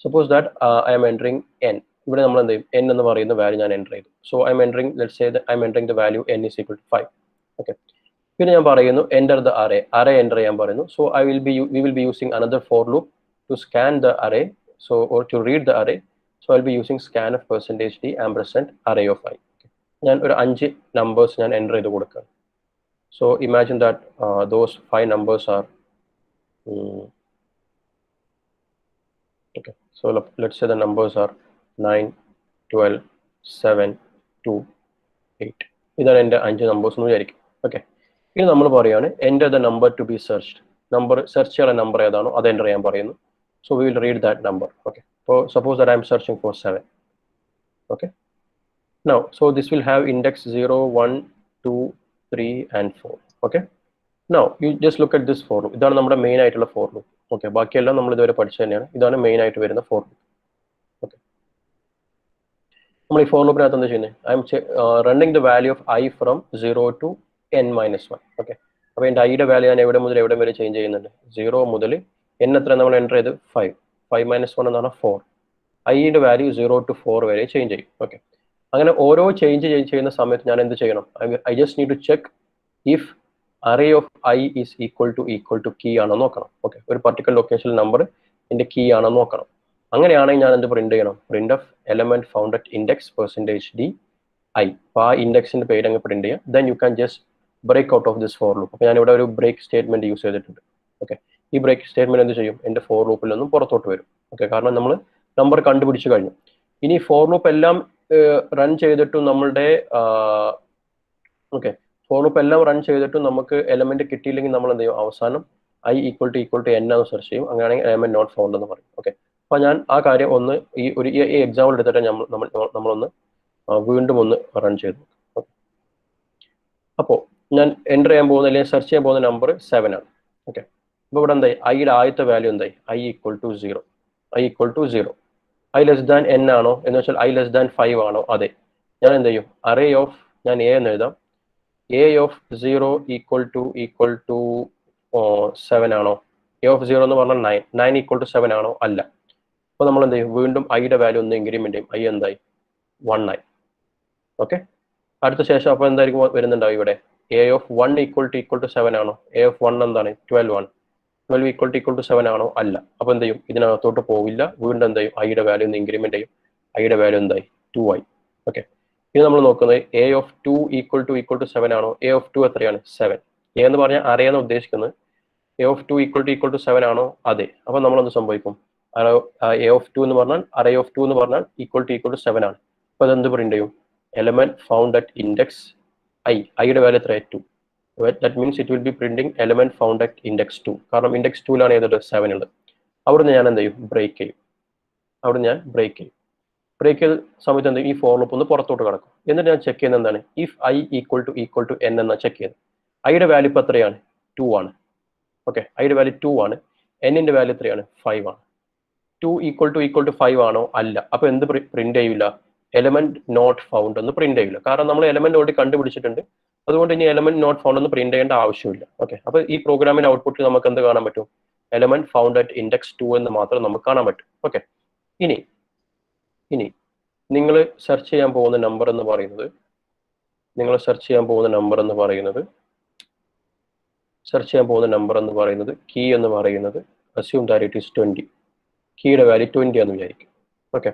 Suppose that I M entering n. ഇവിടെ നമ്മൾ എന്ത് ചെയ്യും? n എന്ന് പറയുന്ന വാല്യൂ ഞാൻ എൻ്റർ ചെയ്തു. So I'm entering let's say I'm entering the value n is equal to 5. Okay. പിന്നെ ഞാൻ പറയുന്നു enter the array. Array enter ചെയ്യാൻ പറയുന്നു. So we will be using another for loop to scan the array. So or to read the array, so I'll be using scanf %d ampersand array of I. ഞാൻ ഒരു 5 numbers ഞാൻ എൻ്റർ ചെയ്ത് കൊടുക്കാം. So imagine that those 5 numbers are okay. So let's say the numbers are 9, 12, 7, 2, 8. ഇതാണ് എൻ്റെ 5 numbers എന്ന് വിചാരിക്കും. ഓക്കെ. ഇനി നമ്മൾ പറയുകയാണ് enter the number to be searched. Number search ചെയ്യാനുള്ള നമ്പർ ഏതാണോ അത് എൻ്റർ ചെയ്യാൻ പറയുന്നു. So we will read that number. Okay. So suppose that I am searching for 7. Okay. Now, so this will have index 0, 1, 2, 3, and 4. Okay. Now, you just look at this for loop. ഇതാണ് നമ്മുടെ മെയിൻ ആയിട്ടുള്ള ഫോർ ലൂപ്പ്. ഓക്കെ. ബാക്കിയെല്ലാം നമ്മൾ ഇതുവരെ പഠിച്ചു തന്നെയാണ്. ഇതാണ് മെയിൻ ആയിട്ട് വരുന്ന ഫോർ ലൂപ്പ്. ഓക്കെ. നമ്മൾ ഈ ഫോർ ലൂപ്പിനകത്ത് എന്താ ചെയ്യുന്നത്? I M running the value of I from 0 to n-1. Okay. അപ്പോൾ എൻ്റെ ഐയുടെ വാല്യൂ ഞാൻ എവിടെ മുതൽ എവിടെ വരെ ചേഞ്ച് ചെയ്യുന്നുണ്ട്? 0 മുതൽ n എത്ര നമ്മൾ എൻ്റർ ചെയ്ത് 5. 5 - 1 എന്നാണ് 4. ഐയുടെ വാല്യൂ 0 to 4 വരെ ചേഞ്ച് ചെയ്യും. ഓക്കെ. അങ്ങനെ ഓരോ ചേഞ്ച് ചെയ്യുന്ന സമയത്ത് ഞാൻ എന്ത് ചെയ്യണം? I just need to check if array of i is equal to key ആണോ നോക്കണം. ഓക്കെ. ഒരു പർട്ടിക്കുലർ ലൊക്കേഷൻ നമ്പർ എൻ്റെ കീ ആണോ നോക്കണം. അങ്ങനെയാണെങ്കിൽ ഞാൻ എന്ത് പ്രിന്റ് ചെയ്യണം? Print of element found at index %d i. അപ്പോൾ ആ ഇൻഡെക്സിന്റെ പേര് അങ്ങ് പ്രിന്റ് ചെയ്യാം. Then you can just break out of this for loop. അപ്പോൾ ഞാൻ ഇവിടെ ഒരു ബ്രേക്ക് സ്റ്റേറ്റ്മെന്റ് യൂസ് ചെയ്തിട്ടുണ്ട്. ഓക്കെ. ഈ ബ്രേക്ക് സ്റ്റേറ്റ്മെന്റ് എന്ത് ചെയ്യും? എൻ്റെ ഫോർ ലൂപ്പിൽ നിന്നും പുറത്തോട്ട് വരും. ഓക്കെ. കാരണം നമ്മൾ നമ്പർ കണ്ടുപിടിച്ച് കഴിഞ്ഞു. ഇനി ഫോർ ലൂപ്പ് എല്ലാം റൺ ചെയ്തിട്ടും നമ്മളുടെ ഓക്കെ ഫോർ ലൂപ്പ് എല്ലാം റൺ ചെയ്തിട്ടും നമുക്ക് എലമെന്റ് കിട്ടിയില്ലെങ്കിൽ നമ്മൾ എന്ത് ചെയ്യും? അവസാനം ഐ ഈക്വൽ ടു n എന്ന് സെർച്ച് ചെയ്യും. അങ്ങനെയാണെങ്കിൽ എലമെന്റ് നോട്ട് ഫൗണ്ട് എന്ന് പറയും. ഓക്കെ. അപ്പോൾ ഞാൻ ആ കാര്യം ഒന്ന് ഈ എക്സാമ്പിൾ എടുത്തിട്ട് നമ്മളൊന്ന് വീണ്ടും ഒന്ന് റൺ ചെയ്തു. അപ്പോൾ ഞാൻ എൻ്റർ ചെയ്യാൻ പോകുന്ന അല്ലെങ്കിൽ സെർച്ച് ചെയ്യാൻ പോകുന്ന നമ്പർ 7 ആണ്. ഓക്കെ. അപ്പോൾ ഇവിടെ എന്തായി? ഐയുടെ ആദ്യത്തെ വാല്യൂ എന്തായി? I equal to 0. I less than n ആണോ എന്ന് വെച്ചാൽ ഐ ലെസ് ദാൻ 5 ആണോ? അതെ. ഞാൻ എന്ത് ചെയ്യും? അറേ ഓഫ് ഞാൻ എ എന്ന് എഴുതാം. എ ഓഫ് 0 ഈക്വൽ ടു 7 ആണോ? എ ഓഫ് 0 എന്ന് പറഞ്ഞാൽ 9 ഈക്വൽ ടു 7 ആണോ? അല്ല. അപ്പോൾ നമ്മൾ എന്ത് ചെയ്യും? വീണ്ടും ഐയുടെ വാല്യൂ ഒന്ന് ഇൻക്രിമെന്റ് ചെയ്യും. ഐ എന്തായി? 1 ആയി. ഓക്കെ. അടുത്ത ശേഷം അപ്പോൾ എന്തായിരിക്കും വരുന്നുണ്ടാവും ഇവിടെ? എ ഓഫ് 1 ഈക്വൽ ടു 7 ആണോ? എ ഓഫ് 1 എന്താണ്? 12 ആണ്. 12 ഈക്വൽ ടു 7 ആണോ? അല്ല. അപ്പോൾ എന്ത് ചെയ്യും? ഇതിനകത്തോട്ട് പോവില്ല. വീണ്ടും എന്ത് ചെയ്യും? ഐയുടെ വാല്യൂ ഒന്ന് ഇൻക്രിമെന്റ് ചെയ്യും. ഐയുടെ വാല്യൂ എന്തായി? 2 ആയി. ഓക്കെ. ഇത് നമ്മൾ നോക്കുന്നത് എ ഓഫ് 2 ഈക്വൽ ടു 7 ആണോ? എ ഓഫ് 2 എത്രയാണ്? 7. എ എന്ന് പറഞ്ഞാൽ അറിയാന്ന് ഉദ്ദേശിക്കുന്നത് എ ഓഫ് 2 ഈക്വൽ ടു 7 ആണോ? അതെ. അപ്പോൾ നമ്മൾ എന്ത് സംഭവിക്കും? എ ഓഫ് 2 എന്ന് പറഞ്ഞാൽ അറേ ഓഫ് 2 എന്ന് പറഞ്ഞാൽ ഈക്വൽ ടു 7 ആണ്. അപ്പോൾ അതെന്ത് പ്രിന്റ് ചെയ്യും? എലമെന്റ് ഫൗണ്ട് അറ്റ് ഇൻഡെക്സ് ഐയുടെ വാല്യൂ എത്രയാണ്? 2. That means it will be printing element found at index 2. കാരണം ഇൻഡെക്സ് 2ലാണ് ഏതൊരു 7 ഉള്ളത്. അവിടുന്ന് ഞാൻ എന്ത് ചെയ്യും? ബ്രേക്ക് ചെയ്യും. ബ്രേക്ക് ചെയ്ത സമയത്ത് എന്ത് ചെയ്യും? ഈ ഫോർ ലൂപ്പ് ഒന്ന് പുറത്തോട്ട് കിടക്കും. എന്നിട്ട് ഞാൻ ചെക്ക് ചെയ്യുന്നത് എന്താണ്? If i equal to n എന്നാ ചെക്ക് ചെയ്ത്. ഐയുടെ വാല്യൂ ഇപ്പോൾ എത്രയാണ്? 2 ആണ്. ഓക്കെ. ഐയുടെ വാല്യൂ 2 ആണ്. എന്നിന്റെ വാല്യൂ എത്രയാണ്? 5 ആണ്. 2 ഈക്വൽ ടു 5 ആണോ? അല്ല. അപ്പോൾ എന്ത് പ്രിന്റ് ചെയ്യില്ല? എലമെന്റ് നോട്ട് ഫൗണ്ട് എന്ന് പ്രിന്റ് ചെയ്യില്ല. കാരണം നമ്മൾ എലമെന്റ് ഓൾറെഡി കണ്ടുപിടിച്ചിട്ടുണ്ട്. അതുകൊണ്ട് ഇനി എലമെന്റ് നോട്ട് ഫൗണ്ട് എന്ന് പ്രിന്റ് ചെയ്യേണ്ട ആവശ്യമില്ല. ഓക്കെ. അപ്പോൾ ഈ പ്രോഗ്രാമിന്റെ ഔട്ട്പുട്ടിൽ നമുക്ക് എന്ത് കാണാൻ പറ്റും? എലമെന്റ് ഫൗണ്ട് അറ്റ് ഇൻഡെക്സ് 2 എന്ന് മാത്രം നമുക്ക് കാണാൻ പറ്റും. ഓക്കെ. ഇനി നിങ്ങൾ സെർച്ച് ചെയ്യാൻ പോകുന്ന നമ്പർ എന്ന് പറയുന്നത് കീ എന്ന് പറയുന്നത് അസ്യൂം ദാറ്റ് ഇറ്റ് ഈസ് 20. കീയുടെ വാല്യൂ 20 ആണെന്ന് വിചാരിക്കും. ഓക്കെ.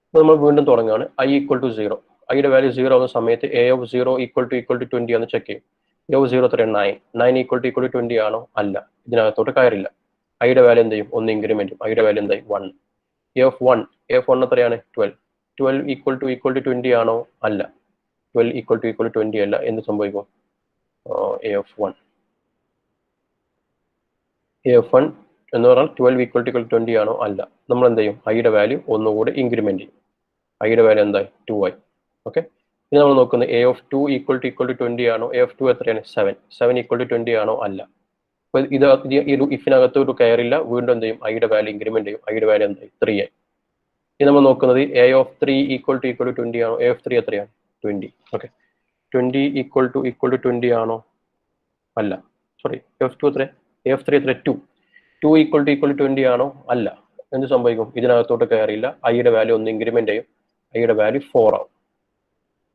അപ്പോൾ നമ്മൾ വീണ്ടും തുടങ്ങുകയാണ്. I equal to 0. ഐയുടെ വാല്യൂ 0 ആവുന്ന സമയത്ത് എ ഓഫ് 0 ഈക്വൽ ടു 20 ആണെന്ന് ചെക്ക് ചെയ്യും. എ ഓഫ് 0 എത്രയാണ്? 9 ഈക്വൽ ടു 20 ആണോ? അല്ല. ഇതിനകത്തോട്ട് കയറില്ല. ഐയുടെ വാല്യൂ എന്ത് ചെയ്യും? ഒന്ന് ഇൻക്രിമെന്റ് ചെയ്യും. ഐയുടെ വാല്യൂ എന്തായി? 1. A of 1 എത്രയാണ് 12 12 equal to 20 ആണോ അല്ല 12 equal to 20 അല്ല എന്ത് സംഭവിക്കും A of 1 എന്ന് പറഞ്ഞാൽ 12 equal to 20 ആണോ അല്ല നമ്മൾ എന്ത് ചെയ്യും ഐയുടെ വാല്യൂ ഒന്നുകൂടെ ഇൻക്രിമെന്റ് ചെയ്യും ഐയുടെ വാല്യൂ എന്തായി 2 ആയി ഓക്കെ ഇനി നമ്മൾ നോക്കുന്നത് A of 2 equal to 20 ആണോ A of 2 എത്രയാണ് 7 equal to 20 ആണോ അല്ല അപ്പോൾ ഇത് ഈ ഒരു ഇഫിനകത്ത് ഒരു കയറില്ല വീണ്ടും എന്ത് ചെയ്യും ഐയുടെ വാല്യൂ ഇൻക്രിമെന്റ് ചെയ്യും ഐയുടെ വാല്യൂ എന്തായി 3 ആയി ഇനി നമ്മൾ നോക്കുന്നത് A of 3 equal to 20 ആണോ A of 3 എത്രയാണ് 20 ഓക്കെ 20 equal to 20 ആണോ അല്ല സോറി A of 2 എത്ര A of 3 എത്ര 2 equal to 20 ആണോ അല്ല എന്ത് സംഭവിക്കും ഇതിനകത്തോട്ട് കയറിയില്ല ഐയുടെ വാല്യൂ ഒന്ന് ഇൻക്രിമെന്റ് ചെയ്യും ഐയുടെ വാല്യൂ 4 ആവും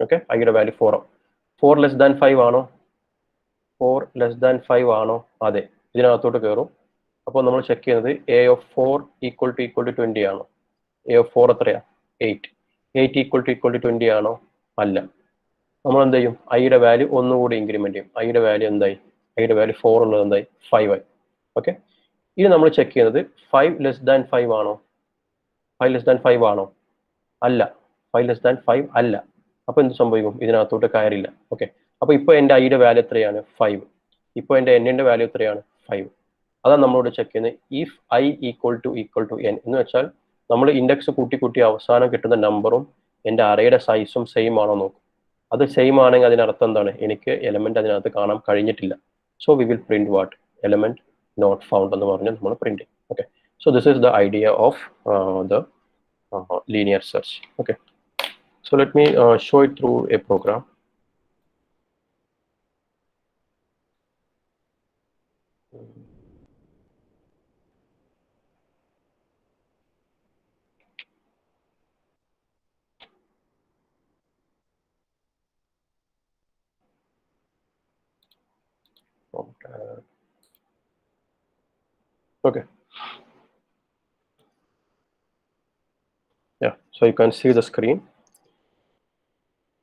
ഓക്കെ ഐയുടെ വാല്യൂ 4 ആവും 4 ലെസ് ദാൻ 5 ആണോ 4 ലെസ് ദാൻ 5 ആണോ അതെ ഇതിനകത്തോട്ട് കയറും അപ്പോൾ നമ്മൾ ചെക്ക് ചെയ്യുന്നത് A of 4 equal to 20 ആണോ A of 4 എത്രയാ 8 equal to 20 ആണോ അല്ല നമ്മൾ എന്ത് ചെയ്യും ഐയുടെ വാല്യൂ ഒന്നുകൂടി ഇൻക്രിമെന്റ് ചെയ്യും ഐയുടെ വാല്യൂ എന്തായി ഐയുടെ വാല്യൂ 4 ഉള്ളത് എന്തായി 5 ആയി ഓക്കെ ഇനി നമ്മൾ ചെക്ക് ചെയ്യുന്നത് 5 ലെസ് ദാൻ 5 ആണോ 5 ലെസ് ദാൻ 5 ആണോ അല്ല 5 ലെസ് ദാൻ 5 അല്ല അപ്പോൾ എന്ത് സംഭവിക്കും ഇതിനകത്തോട്ട് കയറില്ല ഓക്കെ അപ്പോൾ ഇപ്പോൾ എൻ്റെ ഐയുടെ വാല്യൂ എത്രയാണ് 5 ഇപ്പോൾ എൻ്റെ എന്നിൻ്റെ വാല്യൂ എത്രയാണ് 5 അതാണ് നമ്മളോട് ചെക്ക് ചെയ്യുന്നത് if i equal to n എന്ന് വെച്ചാൽ നമ്മൾ ഇൻഡെക്സ് കൂട്ടി അവസാനം കിട്ടുന്ന നമ്പറും എൻ്റെ അറയുടെ സൈസും സെയിം ആണോ നോക്കും അത് സെയിം ആണെങ്കിൽ അതിനർത്ഥം എന്താണ് എനിക്ക് എലമെന്റ് അതിനകത്ത് കാണാൻ കഴിഞ്ഞിട്ടില്ല so we will print what element not found എന്ന് പറഞ്ഞ് നമ്മൾ പ്രിന്റ് ചെയ്യും okay so this is the idea of the linear search okay so let me show it through a program okay yeah so you can see the screen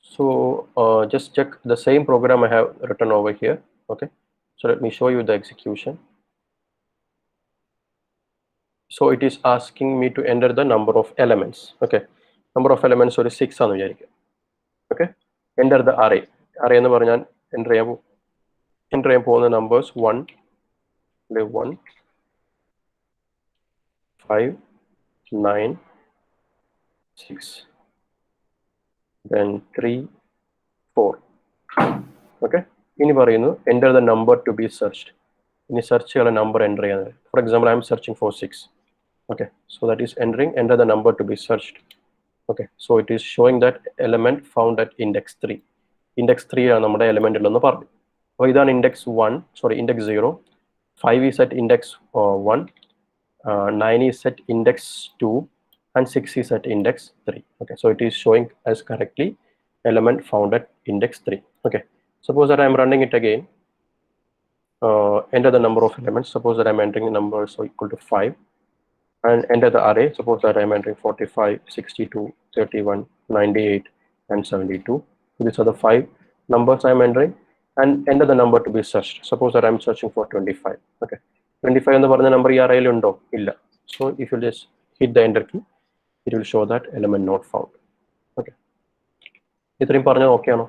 so just check the same program I have written over here okay so let me show you the execution so it is asking me to enter the number of elements okay number of elements ഒരു 6 ആണ് വിചാരിക്കുക okay enter the array എന്ന് പറഞ്ഞാൽ enter ചെയ്യാൻ പോകുന്ന numbers 1 1 5 9 6 then 3 4 okay ഇനി പറയുന്നു enter the number to be searched ഇനി സെർച്ച് ചെയ്യാനുള്ള നമ്പർ എൻ്റർ ചെയ്യുന്നത് for example I M searching for 6 okay so that is enter the number to be searched okay so it is showing that element found at index 3 ആണ് നമ്മുടെ എലമെന്റ് ഉള്ളതെന്ന് പറഞ്ഞു അപ്പോൾ ഇതാണ് index 0 5 is at index 1 9 is at index 2 and 6 is at index 3 okay so it is showing as correctly element found at index 3 okay suppose that I am running it again enter the number of elements suppose that I am entering numbers equal to 5 and enter the array suppose that I am entering 45 62 31 98 and 72 so these are the 5 numbers I am entering and enter the number to be searched suppose that I am searching for 25 okay 25 എന്ന് പറഞ്ഞ നമ്പർ ഈ അറേയിൽ ഉണ്ടോ ഇല്ല so if you just hit the enter key it will show that element not found okay ഇത്രയും പറഞ്ഞാൽ ഓക്കെ ആണോ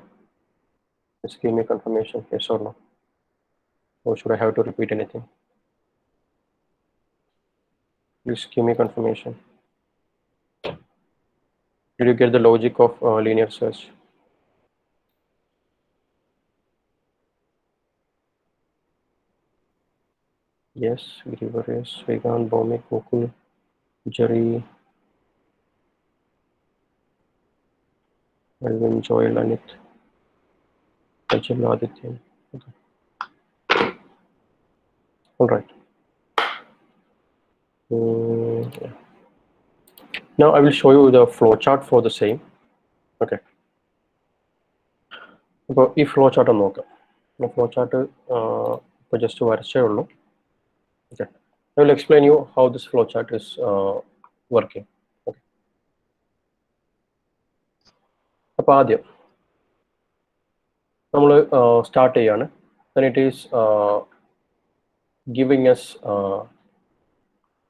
just give me confirmation yes or no or should I have to repeat anything please give me confirmation did you get the logic of linear search yes Grivaris Vegan Bomik Mukul Jerry Alvin Joy Lanit Ajal Adityan okay all right yeah. Now I will show you the flowchart for the same okay അപ്പോൾ ഈ ഫ്ലോ ചാർട്ട് ഒന്ന് നോക്കാം ഫ്ലോ ചാർട്ട് ഇപ്പോൾ ജസ്റ്റ് വരച്ചേ ഉള്ളൂ okay I will explain you how this flow chart is working okay അപ്പോൾ ആദ്യം നമ്മൾ സ്റ്റാർട്ട് ചെയ്യാണ് then it is giving us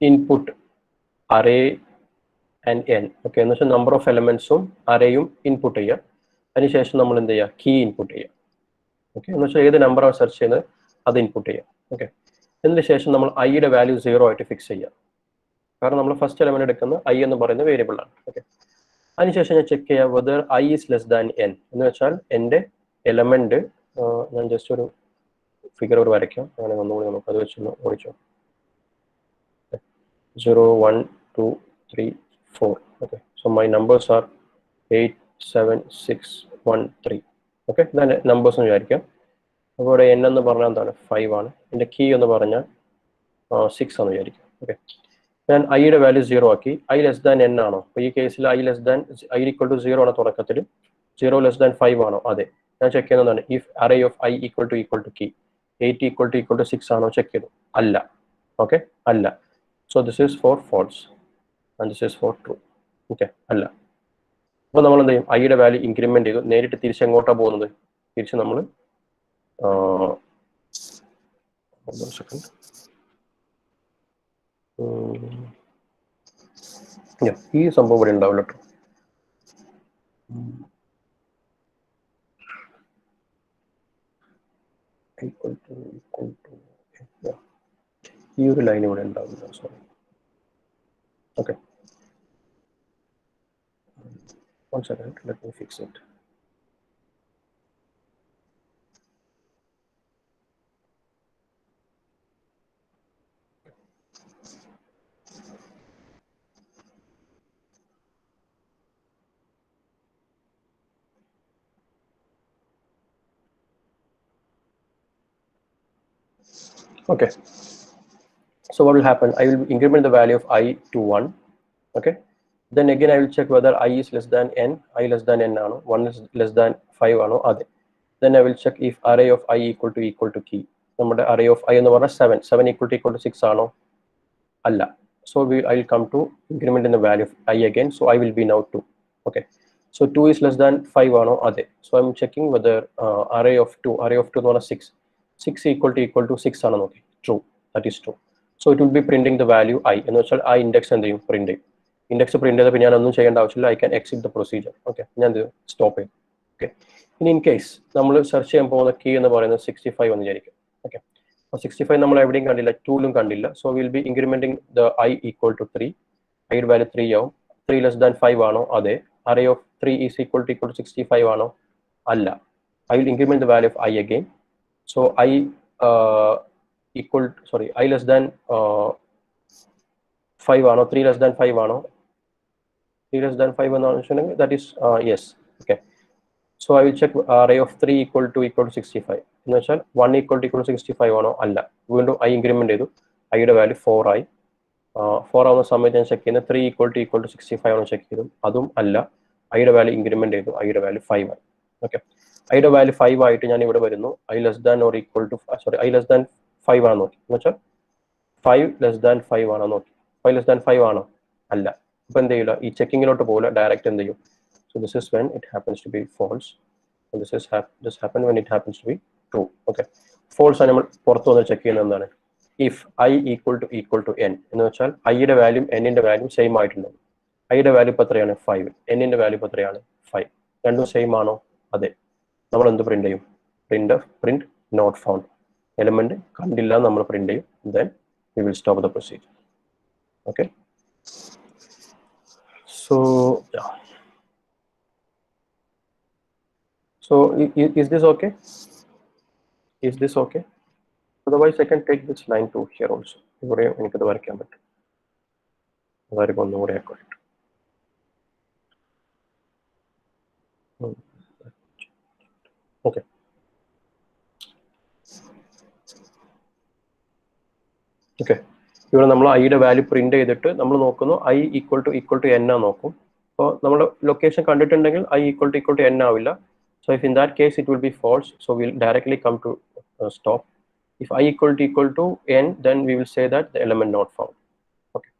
input array and n. Okay, എന്ന് വെച്ചാൽ നമ്പർ ഓഫ് എലമെന്റ്സും അറേയും ഇൻപുട്ട് ചെയ്യുക. അതിനുശേഷം നമ്മൾ എന്ത് ചെയ്യുക, കീ ഇൻപുട്ട് ചെയ്യുക. ഓക്കെ, എന്ന് വെച്ചാൽ ഏത് നമ്പറാണ് സെർച്ച് ചെയ്യുന്നത് അത് ഇൻപുട്ട് ചെയ്യുക. ഓക്കെ, ഇതിന് ശേഷം നമ്മൾ ഐയുടെ വാല്യൂ 0 ആയിട്ട് ഫിക്സ് ചെയ്യുക. കാരണം നമ്മൾ ഫസ്റ്റ് എലമെന്റ് എടുക്കുന്ന ഐ എന്ന് പറയുന്ന വേരിയബിൾ ആണ്. ഓക്കെ, അതിനുശേഷം ഞാൻ ചെക്ക് ചെയ്യുക whether I is less than N. എന്ന് വെച്ചാൽ എൻ്റെ എലമെന്റ്, ഞാൻ ജസ്റ്റ് ഒരു ഫിഗർ ഒരു വരയ്ക്കാം, അങ്ങനെ ഒന്നുകൂടി നമുക്ക് അത് വെച്ചൊന്ന് ഓടിച്ചോ. 0, 1, 2, 3, 4. Okay, so my numbers are 8, 7, 6, 1, 3. Okay, ഇതാണ് നമ്പേഴ്സ് എന്ന് വിചാരിക്കാം. അപ്പോൾ ഇവിടെ n എന്ന് പറഞ്ഞാൽ എന്താണ് 5 ആണ്. എൻ്റെ കീ എന്ന് പറഞ്ഞാൽ 6 ആണെന്ന് വിചാരിക്കാം. ഓക്കെ, ഞാൻ ഐയുടെ വാല്യൂ 0 ആക്കി. ഐ ലെസ് ദാൻ n ആണോ? അപ്പോൾ ഈ കേസിൽ i less than i equal to 0 ആണ് തുടക്കത്തിൽ. 0 ലെസ് ദാൻ 5 ആണോ? അതെ. ഞാൻ ചെക്ക് ചെയ്യുന്നതാണ് if array of i equal to key 8 equal to 6 ആണോ? ചെക്ക് ചെയ്തു. അല്ല. ഓക്കെ, അല്ല. So this is for false and this is for true. Okay, അല്ല. അപ്പോൾ നമ്മൾ എന്ത് ചെയ്യും, ഐയുടെ വാല്യൂ ഇൻക്രിമെന്റ് ചെയ്തു. നേരിട്ട് തിരിച്ച് എങ്ങോട്ടാണ് പോകുന്നത്? തിരിച്ച് നമ്മൾ ഈ സംഭവം ഇവിടെ ഉണ്ടാവില്ല കേട്ടോ. ഈ ഒരു ലൈൻ ഇവിടെ ഉണ്ടാവില്ല. Sorry. Okay, one second, let me fix it. Okay, so what will happen, I will increment the value of I to 1. Okay, then again I will check whether I is less than n. I less than n ആണോ? 1 is less than 5 ആണോ? അതെ. Then I will check if array of I equal to key. നമ്മുടെ array of I എന്ന് പറഞ്ഞാൽ 7 equal to 6 ആണോ? അല്ല. So I will come to increment in the value of I again. So I will be now 2. Okay, so 2 is less than 5 ആണോ? അതെ. So I'm checking whether array of 2 എന്ന് പറഞ്ഞാൽ 6 equal to 6 ആണോ നോക്കി. True, that is true. So it will be printing the value I. എന്ന് വെച്ചാൽ I index എന്ത് ചെയ്യും? പ്രിന്റ് ചെയ്യും. ഇൻഡെക്സ് പ്രിന്റ് ചെയ്തപ്പോൾ ഞാൻ ഒന്നും ചെയ്യേണ്ട ആവശ്യമില്ല. I can exit the procedure. Okay, ഞാൻ സ്റ്റോപ്പ് ചെയ്യും. ഓക്കെ, ഇനി ഇൻ കേസ് നമ്മൾ സെർച്ച് ചെയ്യാൻ പോകുന്ന കീ എന്ന് പറയുന്നത് 65 എന്ന് വിചാരിക്കും. ഓക്കെ, അപ്പോൾ 65 നമ്മൾ എവിടെയും കണ്ടില്ല, 2ലും കണ്ടില്ല. So will be incrementing the I equal to 3. ഐയുടെ വാല്യൂ 3 ആവും. 3 ലെസ് ദാൻ 5 ആണോ? അതെ. Array of 3 is equal to 65 ആണോ? അല്ല. I will increment the value of i again. So i i less than 5 ആണോ? 3 ലെസ് ദാൻ 5 ആണോ? 3 less than 5 എന്നാണ് വെച്ചിട്ടുണ്ടെങ്കിൽ that is yes. Okay, so I will check array of 3 equal to 65 എന്ന് വെച്ചാൽ 1 equal to 65 ആണോ? അല്ല. വീണ്ടും ഐ ഇൻക്രിമെന്റ് ചെയ്തു. ഐയുടെ വാല്യൂ 4 ആയി. 4 ആവുന്ന സമയത്ത് ഞാൻ ചെക്ക് ചെയ്യുന്നത് 3 equal to 65 ആണോ ചെക്ക് ചെയ്തു. അതും അല്ല. ഐയുടെ വാല്യൂ ഇൻക്രിമെന്റ് ചെയ്തു. ഐയുടെ വാല്യൂ 5 ആയി. ഓക്കെ, ഐയുടെ വാല്യൂ 5 ആയിട്ട് ഞാൻ ഇവിടെ വരുന്നു. I less than or equal to i less than 5 ആണോ നോക്കി. എന്ന് വെച്ചാൽ 5 ലെസ് ദാൻ 5 ആണോ നോക്കി. 5 ലെസ് ദാൻ 5 ആണോ? അല്ല. അപ്പോൾ എന്ത് ചെയ്യില്ല, ഈ ചെക്കിങ്ങിലോട്ട് പോകില്ല, ഡയറക്റ്റ് എന്ത് ചെയ്യും. So this is when it happens to be false. This happen when it happens to be true. Okay, false ആണ് നമ്മൾ പുറത്ത് വന്ന് ചെക്ക് ചെയ്യുന്നത്. എന്താണ്? If i equal to n എന്ന് വെച്ചാൽ ഐയുടെ വാല്യൂ എന്നിന്റെ വാല്യൂ സെയിം ആയിട്ടുണ്ടാവും. ഐയുടെ വാല്യൂ ഇപ്പോൾ എത്രയാണ്? 5. എന്നിന്റെ വാല്യൂ ഇപ്പോൾ എത്രയാണ്? 5. രണ്ടും സെയിം ആണോ? അതെ. നമ്മൾ എന്ത് പ്രിന്റ് ചെയ്യും? Print not found. എലമെന്റ് കണ്ടില്ല നമ്മൾ പ്രിന്റ് ചെയ്യും. Then we will stop the procedure. Okay, so yeah, so is this okay? Is this okay? Otherwise I can take this line to here also. ഇവിടെ എനിക്കത് വരയ്ക്കാൻ പറ്റും. അതായിരിക്കും ഒന്നുകൂടെ ആക്കോട്ടെ. ഓക്കെ, ഓക്കെ, ഇവിടെ നമ്മൾ ഐയുടെ വാല്യൂ പ്രിന്റ് ചെയ്തിട്ട് നമ്മൾ നോക്കുന്നു ഐ ഈക്വൽ ടു എൻ ആ നോക്കും. അപ്പോൾ നമ്മൾ ലൊക്കേഷൻ കണ്ടിട്ടുണ്ടെങ്കിൽ ഐ ഈക്വൽ ടു എൻ ആവില്ല. So if in that case it will be false, so we'll directly come to stop. If I equal to n, then we will say that the element not found. Okay,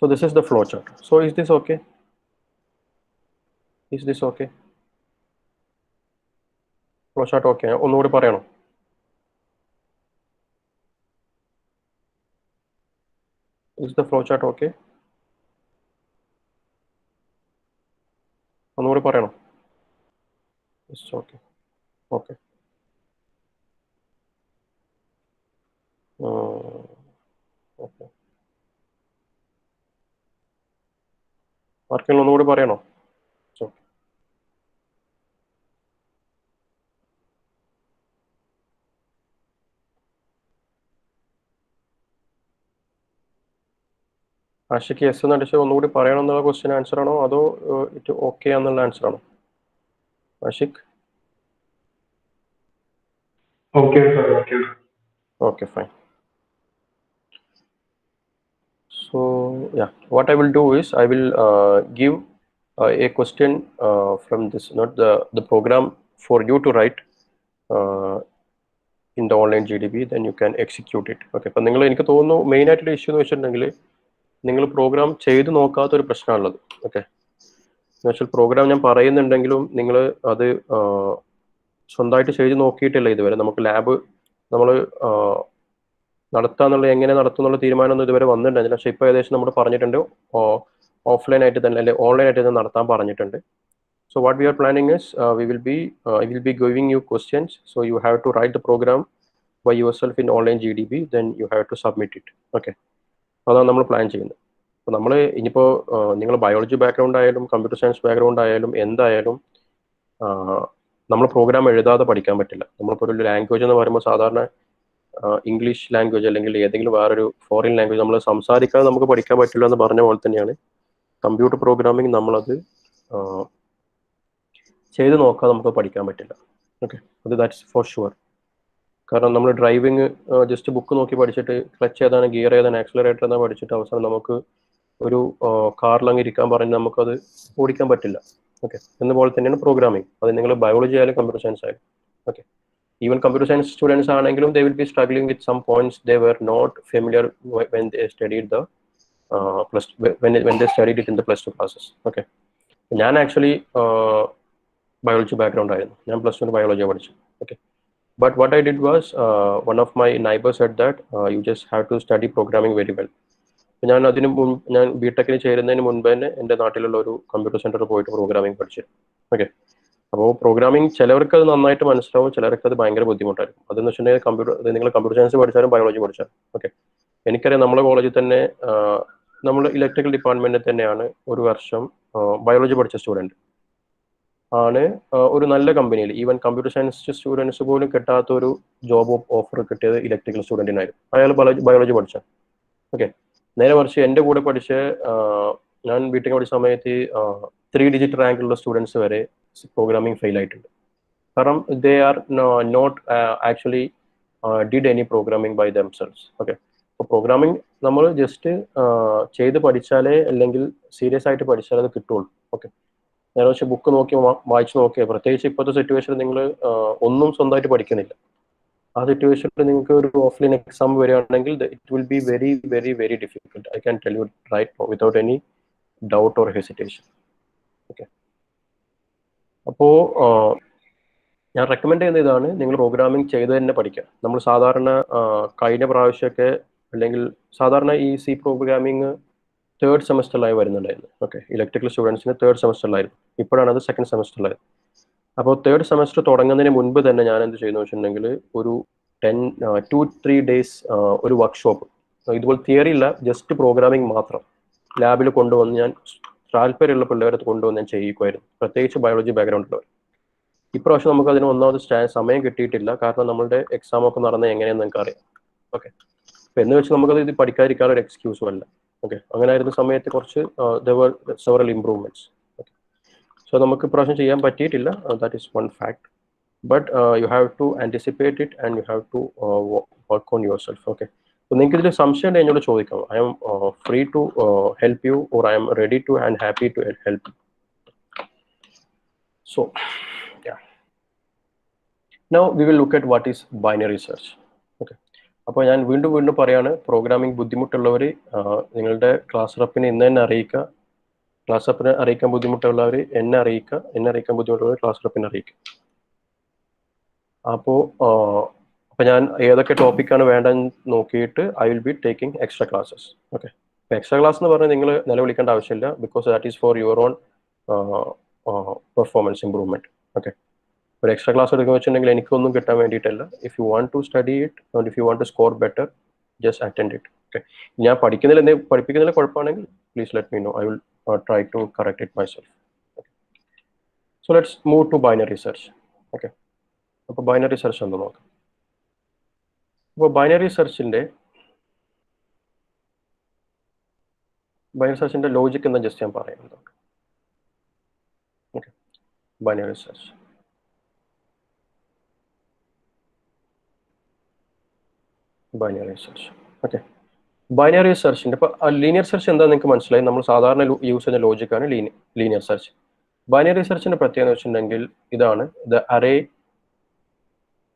so this is the flow chart. So is this okay? Is this okay? Flow chart okay? ഒന്നുകൂടി പറയണോ? Is the flow chart okay? ഒന്നുകൂടി പറയണോ? Okay okay. ഓക്കെ, ആർക്കെങ്കിലും ഒന്നുകൂടി പറയണോ? ആഷിക്ക് യെസ് എന്ന് അടിച്ച് ഒന്നുകൂടി പറയണം എന്നുള്ള ക്വസ്റ്റ്യൻ ആൻസർ ആണോ, അതോ ഇറ്റ് ഓക്കെ എന്നുള്ള ആൻസർ ആണോ? Ashik? Okay, sir. Okay. Okay, fine. So yeah, what I will do is I will give a question from this, not the program for you to write in the online GDB, then you can execute it. Okay, അപ്പം നിങ്ങൾ, എനിക്ക് തോന്നുന്നു മെയിൻ ആയിട്ടുള്ള ഇഷ്യൂ എന്ന് വെച്ചിട്ടുണ്ടെങ്കിൽ നിങ്ങൾ പ്രോഗ്രാം ചെയ്ത് നോക്കാത്തൊരു പ്രശ്നമാണുള്ളത്. ഓക്കെ, എന്ന് വെച്ചാൽ പ്രോഗ്രാം ഞാൻ പറയുന്നുണ്ടെങ്കിലും നിങ്ങൾ അത് സ്വന്തമായിട്ട് ചെയ്ത് നോക്കിയിട്ടില്ല ഇതുവരെ. നമുക്ക് ലാബ് നമ്മൾ നടത്താന്നുള്ള, എങ്ങനെ നടത്തുന്നുള്ള തീരുമാനമൊന്നും ഇതുവരെ വന്നിട്ടുണ്ടായിരുന്നില്ല. പക്ഷേ ഇപ്പോൾ ഏകദേശം നമ്മൾ പറഞ്ഞിട്ടുണ്ട് ഓഫ്ലൈൻ ആയിട്ട് തന്നെ അല്ലെങ്കിൽ ഓൺലൈൻ ആയിട്ട് തന്നെ നടത്താൻ പറഞ്ഞിട്ടുണ്ട്. So what we are planning is I will be giving you questions, so you have to write the program by yourself in online GDB, then you have to submit it. Okay, അതാണ് നമ്മൾ പ്ലാൻ ചെയ്യുന്നത്. അപ്പോൾ നമ്മൾ ഇനിയിപ്പോൾ നിങ്ങൾ ബയോളജി ബാക്ക്ഗ്രൗണ്ട് ആയാലും കമ്പ്യൂട്ടർ സയൻസ് ബാക്ക്ഗ്രൗണ്ട് ആയാലും എന്തായാലും നമ്മൾ പ്രോഗ്രാം എഴുതാതെ പഠിക്കാൻ പറ്റില്ല. നമ്മളിപ്പോൾ ഒരു ലാംഗ്വേജ് എന്ന് പറയുമ്പോൾ സാധാരണ ഇംഗ്ലീഷ് ലാംഗ്വേജ് അല്ലെങ്കിൽ ഏതെങ്കിലും വേറൊരു ഫോറിൻ ലാംഗ്വേജ് നമ്മൾ സംസാരിക്കാതെ നമുക്ക് പഠിക്കാൻ പറ്റില്ല എന്ന് പറഞ്ഞ പോലെ തന്നെയാണ് കമ്പ്യൂട്ടർ പ്രോഗ്രാമിംഗ്. നമ്മളത് ചെയ്ത് നോക്കാതെ നമുക്ക് പഠിക്കാൻ പറ്റില്ല. ഓക്കെ, അത് ദാറ്റ്സ് ഫോർ ഷുവർ. കാരണം നമ്മൾ ഡ്രൈവിങ് ജസ്റ്റ് ബുക്ക് നോക്കി പഠിച്ചിട്ട് ക്ലച്ച് ഏതാണ്, ഗിയർ ഏതാണ്, ആക്സിലറേറ്റർ ഏതാണ് പഠിച്ചിട്ട് അവസാനം നമുക്ക് ഒരു കാറിലങ്ങ് ഇരിക്കാൻ പറഞ്ഞ് നമുക്കത് ഓടിക്കാൻ പറ്റില്ല. ഓക്കെ, എന്നപോലെ തന്നെയാണ് പ്രോഗ്രാമിംഗ്. അത് നിങ്ങൾ ബയോളജി ആയാലും കമ്പ്യൂട്ടർ സയൻസ് ആയാലും. Okay, even computer science students ആണെങ്കിലും they will be struggling with some points they were not familiar when they studied the when they studied it in the plus 2 classes. Okay, ഞാൻ ആക്ച്വലി ബയോളജി ബാക്ക്ഗ്രൗണ്ട് ആയിരുന്നു. ഞാൻ +1 ബയോളജിയാണ് പഠിച്ചത്. Okay, but what I did was one of my neighbours said that you just have to study programming very well. ഞാൻ ബിടെക്കിന് ചേരുന്നതിന് മുൻപ് തന്നെ എൻ്റെ നാട്ടിലുള്ള ഒരു കമ്പ്യൂട്ടർ സെന്ററിൽ പോയിട്ട് പ്രോഗ്രാമിംഗ് പഠിച്ചു. ഓക്കെ, അപ്പോൾ പ്രോഗ്രാമിംഗ് ചിലവർക്ക് അത് നന്നായിട്ട് മനസ്സിലാവും, ചിലർക്ക് അത് ഭയങ്കര ബുദ്ധിമുട്ടായിരിക്കും. അതെന്ന് വെച്ചിട്ടുണ്ടെങ്കിൽ നിങ്ങൾ കമ്പ്യൂട്ടർ സയൻസ് പഠിച്ചാലും ബയോളജി പഠിച്ചാലും. ഓക്കെ, എനിക്കറിയാം നമ്മുടെ കോളേജിൽ തന്നെ നമ്മൾ ഇലക്ട്രിക്കൽ ഡിപ്പാർട്ട്മെന്റിൽ തന്നെയാണ് ഒരു വർഷം ബയോളജി പഠിച്ച സ്റ്റുഡൻറ്റ് ആണ് ഒരു നല്ല കമ്പനിയിൽ, ഈവൻ കമ്പ്യൂട്ടർ സയൻസ് സ്റ്റുഡൻസ് പോലും കിട്ടാത്തൊരു ജോബ് ഓഫർ കിട്ടിയത് ഇലക്ട്രിക്കൽ സ്റ്റുഡൻറ്റിനായിരുന്നു. അയാൾ ബയോളജി പഠിച്ച. ഓക്കെ, നേരെ മറിച്ച് എൻ്റെ കൂടെ പഠിച്ച ഞാൻ ബിടെക് പഠിച്ച സമയത്ത് 3 ഡിജിറ്റ് റാങ്കുള്ള സ്റ്റുഡൻസ് വരെ പ്രോഗ്രാമിംഗ് ഫെയിൽ ആയിട്ടുണ്ട്. കാരണം they are not actually did any programming by themselves. Okay, അപ്പോൾ പ്രോഗ്രാമിംഗ് നമ്മൾ ജസ്റ്റ് ചെയ്ത് പഠിച്ചാലേ, അല്ലെങ്കിൽ സീരിയസ് ആയിട്ട് പഠിച്ചാലേ അത് കിട്ടുള്ളൂ. ഓക്കെ, നേരെ വെച്ച് ബുക്ക് നോക്കി വായിച്ചു നോക്കിയാൽ, പ്രത്യേകിച്ച് ഇപ്പോഴത്തെ സിറ്റുവേഷനിൽ നിങ്ങൾ ഒന്നും സ്വന്തമായിട്ട് പഠിക്കുന്നില്ല. ആ സിറ്റുവേഷനിൽ നിങ്ങൾക്ക് ഒരു ഓഫ്ലൈൻ എക്സാം വരികയാണെങ്കിൽ it will be very very very difficult. I can tell you right without any doubt or hesitation. Okay, അപ്പോൾ ഞാൻ റെക്കമെൻഡ് ചെയ്യുന്ന ഇതാണ്, നിങ്ങൾ പ്രോഗ്രാമിംഗ് ചെയ്ത് തന്നെ പഠിക്കുക. നമ്മൾ സാധാരണ കഴിഞ്ഞ പ്രാവശ്യമൊക്കെ, അല്ലെങ്കിൽ സാധാരണ ഈ സി പ്രോഗ്രാമിംഗ് 3rd സെമസ്റ്ററിലായി വരുന്നുണ്ടായിരുന്നു. ഓക്കെ, ഇലക്ട്രിക്കൽ സ്റ്റുഡൻസിന് 3rd സെമസ്റ്ററിലായിരുന്നു. ഇപ്പോഴാണ് അത് 2nd സെമസ്റ്ററിലായത്. അപ്പോൾ 3rd സെമസ്റ്റർ തുടങ്ങുന്നതിന് മുൻപ് തന്നെ ഞാൻ എന്ത് ചെയ്യുന്നു വെച്ചിട്ടുണ്ടെങ്കിൽ ഒരു 2-3 ഡേയ്സ് ഒരു വർക്ക്ഷോപ്പ്, ഇതുപോലെ തിയറി ഇല്ല, ജസ്റ്റ് പ്രോഗ്രാമിംഗ് മാത്രം ലാബിൽ കൊണ്ടുവന്ന് ഞാൻ താല്പര്യമുള്ള പിള്ളേരെ കൊണ്ടുവന്ന് ഞാൻ ചെയ്യിക്കുമായിരുന്നു, പ്രത്യേകിച്ച് ബയോളജി ബാക്ക്ഗ്രൗണ്ട് ഉള്ളവർ. ഇപ്രാവശ്യം നമുക്ക് അതിന് ഒന്നാമത് സമയം കിട്ടിയിട്ടില്ല, കാരണം നമ്മളുടെ എക്സാം ഒക്കെ നടന്നത് എങ്ങനെയെന്ന് നിങ്ങൾക്ക് അറിയാം. ഓക്കെ, അപ്പം എന്ന് വെച്ച് നമുക്കത് ഇത് പഠിക്കാതിരിക്കാനുള്ള ഒരു എക്സ്ക്യൂസും അല്ല. ഓക്കെ, അങ്ങനെ ആയിരുന്ന സമയത്ത് കുറച്ച് സെവറൽ ഇംപ്രൂവ്മെന്റ്സ്. ഓക്കെ, സോ നമുക്ക് ഇപ്രാവശ്യം ചെയ്യാൻ പറ്റിയിട്ടില്ല, that is one fact. But you have to anticipate it and you have to work on yourself. Okay, അപ്പോൾ നിങ്ങൾക്ക് ഇതിൽ സംശയം ഉണ്ടെങ്കിൽ എന്നോട് ചോദിക്കാം. I am free to help you, or I am ready to and happy to help you. So now we will look at what is binary search. Okay, അപ്പോൾ ഞാൻ വീണ്ടും പറയാണ്, പ്രോഗ്രാമിംഗ് ബുദ്ധിമുട്ടുള്ളവർ നിങ്ങളുടെ ക്ലാസ് റപ്പിനെ ഇന്ന് തന്നെ അറിയിക്കുക. ക്ലാസ് റപ്പിനെ അറിയിക്കാൻ ബുദ്ധിമുട്ടുള്ളവർ എന്നെ അറിയിക്കാൻ ബുദ്ധിമുട്ടുള്ളവർ ക്ലാസ് റപ്പിനെ അറിയിക്കുക. അപ്പോൾ ഞാൻ ഏതൊക്കെ ടോപ്പിക്കാണ് വേണ്ടതെന്ന് നോക്കിയിട്ട് I will be taking extra classes. Okay, extra class എന്ന് പറഞ്ഞാൽ നിങ്ങൾ നിലവിളിക്കേണ്ട ആവശ്യമില്ല, because that is for your own performance improvement. Okay, ഒരു എക്സ്ട്രാ ക്ലാസ് എടുക്കുക വെച്ചിട്ടുണ്ടെങ്കിൽ എനിക്കൊന്നും കിട്ടാൻ വേണ്ടിയിട്ടല്ല. If you want to study it and if you want to score better, just attend it. Okay, ഞാൻ പഠിക്കുന്നതിൽ എന്തെങ്കിലും പഠിപ്പിക്കുന്നതിൽ കുഴപ്പമാണെങ്കിൽ please let me know. I will try to correct it myself. So let's move to binary search. Okay, അപ്പോൾ ബൈനറി സെർച്ച് ഒന്ന് നോക്കാം. അപ്പോൾ ബൈനറി സെർച്ചിന്റെ ലോജിക് എന്താ ജസ്റ്റ് ഞാൻ പറയുന്നത്. Okay, binary search. Okay, binary സെർച്ചിന്റെ ഇപ്പോൾ ലീനിയർ സെർച്ച് എന്താ നിങ്ങൾക്ക് മനസ്സിലായി. നമ്മൾ സാധാരണ യൂസ് ചെയ്യുന്ന ലോജിക്കാണ് ലീനിയർ സെർച്ച്. ബൈനറി സെർച്ചിന്റെ പ്രത്യേകത വെച്ചിട്ടുണ്ടെങ്കിൽ ഇതാണ്: the array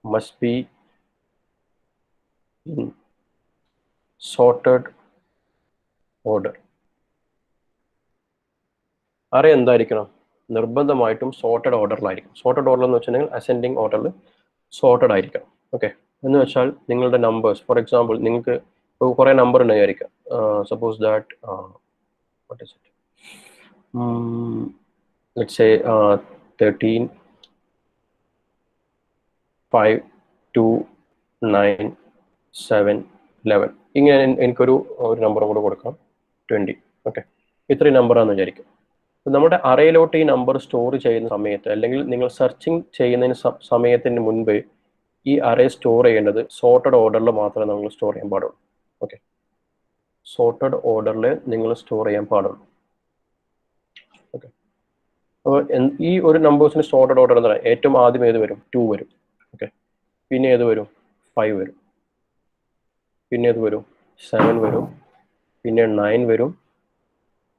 must be in sorted order. Array എന്തായിരിക്കണം? നിർബന്ധമായിട്ടും സോർട്ടഡ് ഓർഡറിലായിരിക്കും. സോർട്ടഡ് ഓർഡർ എന്ന് വെച്ചിട്ടുണ്ടെങ്കിൽ അസെൻഡിങ് ഓർഡറിൽ സോർട്ടഡ് ആയിരിക്കണം. ഓക്കെ, എന്ന് വെച്ചാൽ നിങ്ങളുടെ നമ്പേഴ്സ്, ഫോർ എക്സാമ്പിൾ നിങ്ങൾക്ക് ഇപ്പോൾ കുറേ നമ്പർ ഉണ്ട് വിചാരിക്കാം. Suppose that what is it, let's say 13, 5, 2, 9, 7, 11. ഇങ്ങനെ എനിക്കൊരു നമ്പർ കൂടെ കൊടുക്കാം, 20. ഓക്കെ, ഇത്രയും നമ്പറാണെന്ന് വിചാരിക്കും. നമ്മുടെ അറയിലോട്ട് ഈ നമ്പർ സ്റ്റോർ ചെയ്യുന്ന സമയത്ത്, അല്ലെങ്കിൽ നിങ്ങൾ സെർച്ചിങ് ചെയ്യുന്നതിന് സമയത്തിന് മുൻപ് ഈ അറേ സ്റ്റോർ ചെയ്യേണ്ടത് സോർട്ടഡ് ഓർഡറിൽ മാത്രമേ നമ്മൾ സ്റ്റോർ ചെയ്യാൻ പാടുള്ളൂ. ഓക്കെ, സോർട്ടഡ് ഓർഡറിൽ നിങ്ങൾ സ്റ്റോർ ചെയ്യാൻ പാടുള്ളൂ. ഓക്കെ, അപ്പോൾ ഈ ഒരു നമ്പേഴ്സിന് സോർട്ടഡ് ഓർഡർ എന്താ പറയുക? ഏറ്റവും ആദ്യം ഏത് വരും? 2 വരും. ഓക്കെ, പിന്നെ ഏത് വരും? 5 വരും. പിന്നെ ഏത് വരും? 7 വരും. പിന്നെ 9 വരും.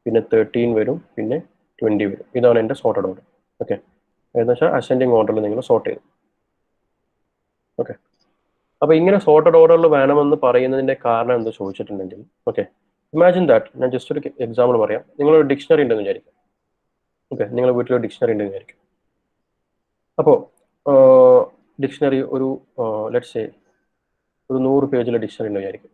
പിന്നെ 13 വരും. പിന്നെ 20 വരും. ഇതാണ് എൻ്റെ സോർട്ടഡ് ഓർഡർ. ഓക്കെ, എന്ന് വെച്ചാൽ അസെൻഡിങ് ഓർഡറിൽ നിങ്ങൾ സോർട്ട് ചെയ്തു. ഓക്കെ, അപ്പോൾ ഇങ്ങനെ സോർട്ടഡ് ഓർഡറിൽ വേണമെന്ന് പറയുന്നതിൻ്റെ കാരണം എന്താ ചോദിച്ചിട്ടുണ്ടെങ്കിൽ, ഓക്കെ, ഇമാജിൻ ദാറ്റ്, ഞാൻ ജസ്റ്റ് ഒരു എക്സാമ്പിൾ പറയാം. നിങ്ങളൊരു ഡിക്ഷണറി ഉണ്ടെന്ന് വിചാരിക്കും. ഓക്കെ, നിങ്ങളുടെ വീട്ടിലൊരു ഡിക്ഷണറി ഉണ്ടെന്ന് വിചാരിക്കും. അപ്പോൾ ഡിക്ഷണറി ഒരു ലെറ്റ്സ് സേ ഒരു 100 പേജിലെ ഡിക്ഷണറി ഉണ്ടെന്ന് വിചാരിക്കും.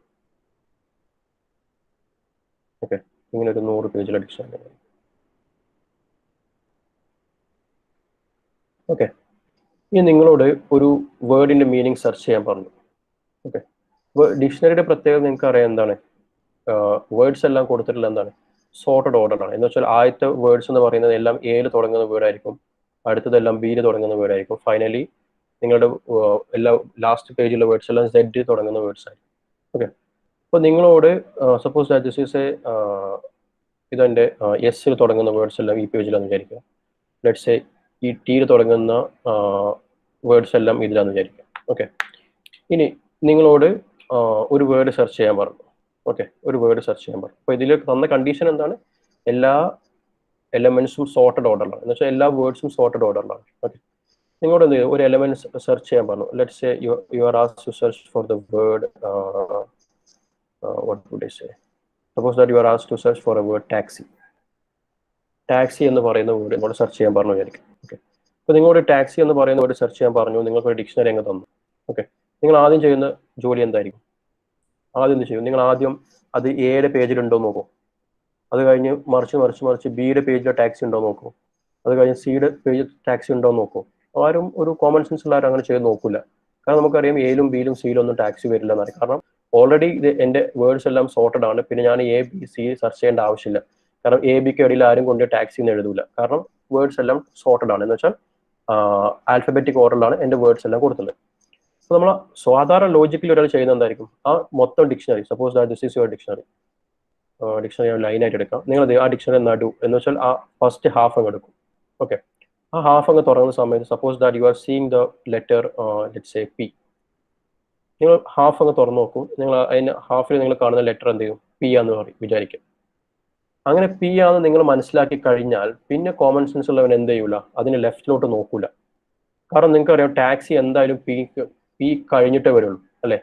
ഓക്കെ, ഇങ്ങനെ ഒരു 100 പേജിലെ ഡിക്ഷണറി. ഓക്കെ, ഇനി നിങ്ങളോട് ഒരു വേർഡിന്റെ മീനിങ് സെർച്ച് ചെയ്യാൻ പറഞ്ഞു. ഓക്കെ, ഡിക്ഷണറിയുടെ പ്രത്യേകത നിങ്ങൾക്ക് അറിയാം എന്താണ്? വേർഡ്സ് എല്ലാം കൊടുത്തിട്ടുള്ള എന്താണ്? സോർട്ടഡ് ഓർഡറാണ്. എന്ന് വെച്ചാൽ ആദ്യത്തെ വേർഡ്സ് എന്ന് പറയുന്നത് എല്ലാം എയിൽ തുടങ്ങുന്ന വേർഡായിരിക്കും, അടുത്തതെല്ലാം ബിയിൽ തുടങ്ങുന്ന വേർഡായിരിക്കും, ഫൈനലി നിങ്ങളുടെ എല്ലാ ലാസ്റ്റ് പേജിലെ വേർഡ്സ് എല്ലാം സെഡ് തുടങ്ങുന്ന വേർഡ്സ് ആയിരിക്കും. ഓക്കെ, അപ്പോൾ നിങ്ങളോട് സപ്പോസ് ദാറ്റ് ദിസ് ഈസ് ഇതെൻ്റെ എസ്സിൽ തുടങ്ങുന്ന വേർഡ്സ് എല്ലാം ഈ പേജിലാണെന്ന് വിചാരിക്കുക. ലെറ്റ്സ് സേ ഈ ടിയിൽ തുടങ്ങുന്ന വേർഡ്സ് എല്ലാം ഇതിലാന്ന് വിചാരിക്കാം. ഓക്കെ, ഇനി നിങ്ങളോട് ഒരു വേർഡ് സെർച്ച് ചെയ്യാൻ പറഞ്ഞു. ഓക്കെ, ഒരു വേർഡ് സെർച്ച് ചെയ്യാൻ പറഞ്ഞു. അപ്പോൾ ഇതിൽ തന്ന കണ്ടീഷൻ എന്താണ്? എല്ലാ എലമെന്റ്സും സോർട്ടഡ് ഓർഡറിലാണ്. എന്ന് വെച്ചാൽ എല്ലാ വേർഡ്സും സോർട്ടഡ് ഓർഡറിലാണ്. ഓക്കെ, നിങ്ങളോട് എന്ത് ചെയ്യും? ഒരു എലമെന്റ് സെർച്ച് ചെയ്യാൻ പറഞ്ഞു. Let's say you are asked to search for the word what would I say? Suppose that you are asked to search for a word taxi. Taxi എന്ന് പറയുന്ന വേർഡ് നിങ്ങളോട് സെർച്ച് ചെയ്യാൻ പറഞ്ഞു വിചാരിക്കും. ഓക്കെ, അപ്പോൾ നിങ്ങളോട് ടാക്സി എന്ന് പറയുന്ന വേർഡ് സെർച്ച് ചെയ്യാൻ പറഞ്ഞു, നിങ്ങൾക്ക് ഒരു ഡിക്ഷണറി അങ്ങ് തന്നു. ഓക്കെ, നിങ്ങൾ ആദ്യം ചെയ്യുന്ന ജോലി എന്തായിരിക്കും? ആദ്യം എന്ത് ചെയ്യും? നിങ്ങൾ ആദ്യം അത് എയുടെ പേജിലുണ്ടോ നോക്കും. അത് കഴിഞ്ഞ് മറിച്ച് ബിയുടെ പേജിലെ ടാക്സി ഉണ്ടോ നോക്കും. അത് കഴിഞ്ഞ് സിയുടെ പേജിൽ ടാക്സി ഉണ്ടോ നോക്കും. ആരും ഒരു കോമൺ സെൻസ് ഉള്ള ആരും അങ്ങനെ ചെയ്ത് നോക്കില്ല. കാരണം നമുക്കറിയാം എയിലും ബിയിലും സിയിലും ഒന്നും ടാക്സി വരില്ല എന്നറിയാം. കാരണം ഓൾറെഡി ഇത് എൻ്റെ വേർഡ്സ് എല്ലാം സോർട്ടഡ് ആണ്. പിന്നെ ഞാൻ എ ബി സി സെർച്ച് ചെയ്യേണ്ട ആവശ്യമില്ല. കാരണം എ ബിക്ക് ഇടയിൽ ആരും കൊണ്ട് ടാക്സി എന്ന് എഴുതൂല. കാരണം വേർഡ്സ് എല്ലാം സോർട്ടഡ് ആണ്. എന്ന് വെച്ചാൽ ആൽഫബറ്റിക് ഓർഡറിലാണ് എൻ്റെ വേർഡ്സ് എല്ലാം കൊടുക്കുന്നത്. അപ്പോൾ നമ്മൾ സാധാരണ ലോജിക്കലി ഒരാൾ ചെയ്യുന്ന എന്തായിരിക്കും? ആ മൊത്തം dictionary, suppose that this is your dictionary ലൈനായിട്ട് എടുക്കാം. നിങ്ങൾ ആ ഡിക്ഷണറി നടു എന്ന് വെച്ചാൽ ആ ഫസ്റ്റ് ഹാഫ് അങ്ങ് എടുക്കും. ഓക്കെ, ആ ഹാഫ് അങ്ങ് തുറന്ന സമയത്ത് suppose that you are seeing the letter let's say P. നിങ്ങൾ ഹാഫ് അങ്ങ് തുറന്നു നോക്കും. നിങ്ങൾ അതിന് ഹാഫിൽ നിങ്ങൾ കാണുന്ന ലെറ്റർ എന്ത് ചെയ്യും? പി ആന്ന് വിചാരിക്കും. അങ്ങനെ പി ആന്ന് നിങ്ങൾ മനസ്സിലാക്കി കഴിഞ്ഞാൽ പിന്നെ കോമൺ സെൻസ് ഉള്ളവൻ എന്ത് ചെയ്യൂല? അതിന് ലെഫ്റ്റിലോട്ട് നോക്കൂല. കാരണം നിങ്ങൾക്ക് അറിയാം ടാക്സി എന്തായാലും പി കഴിഞ്ഞിട്ടേ വരുള്ളൂ, അല്ലേ?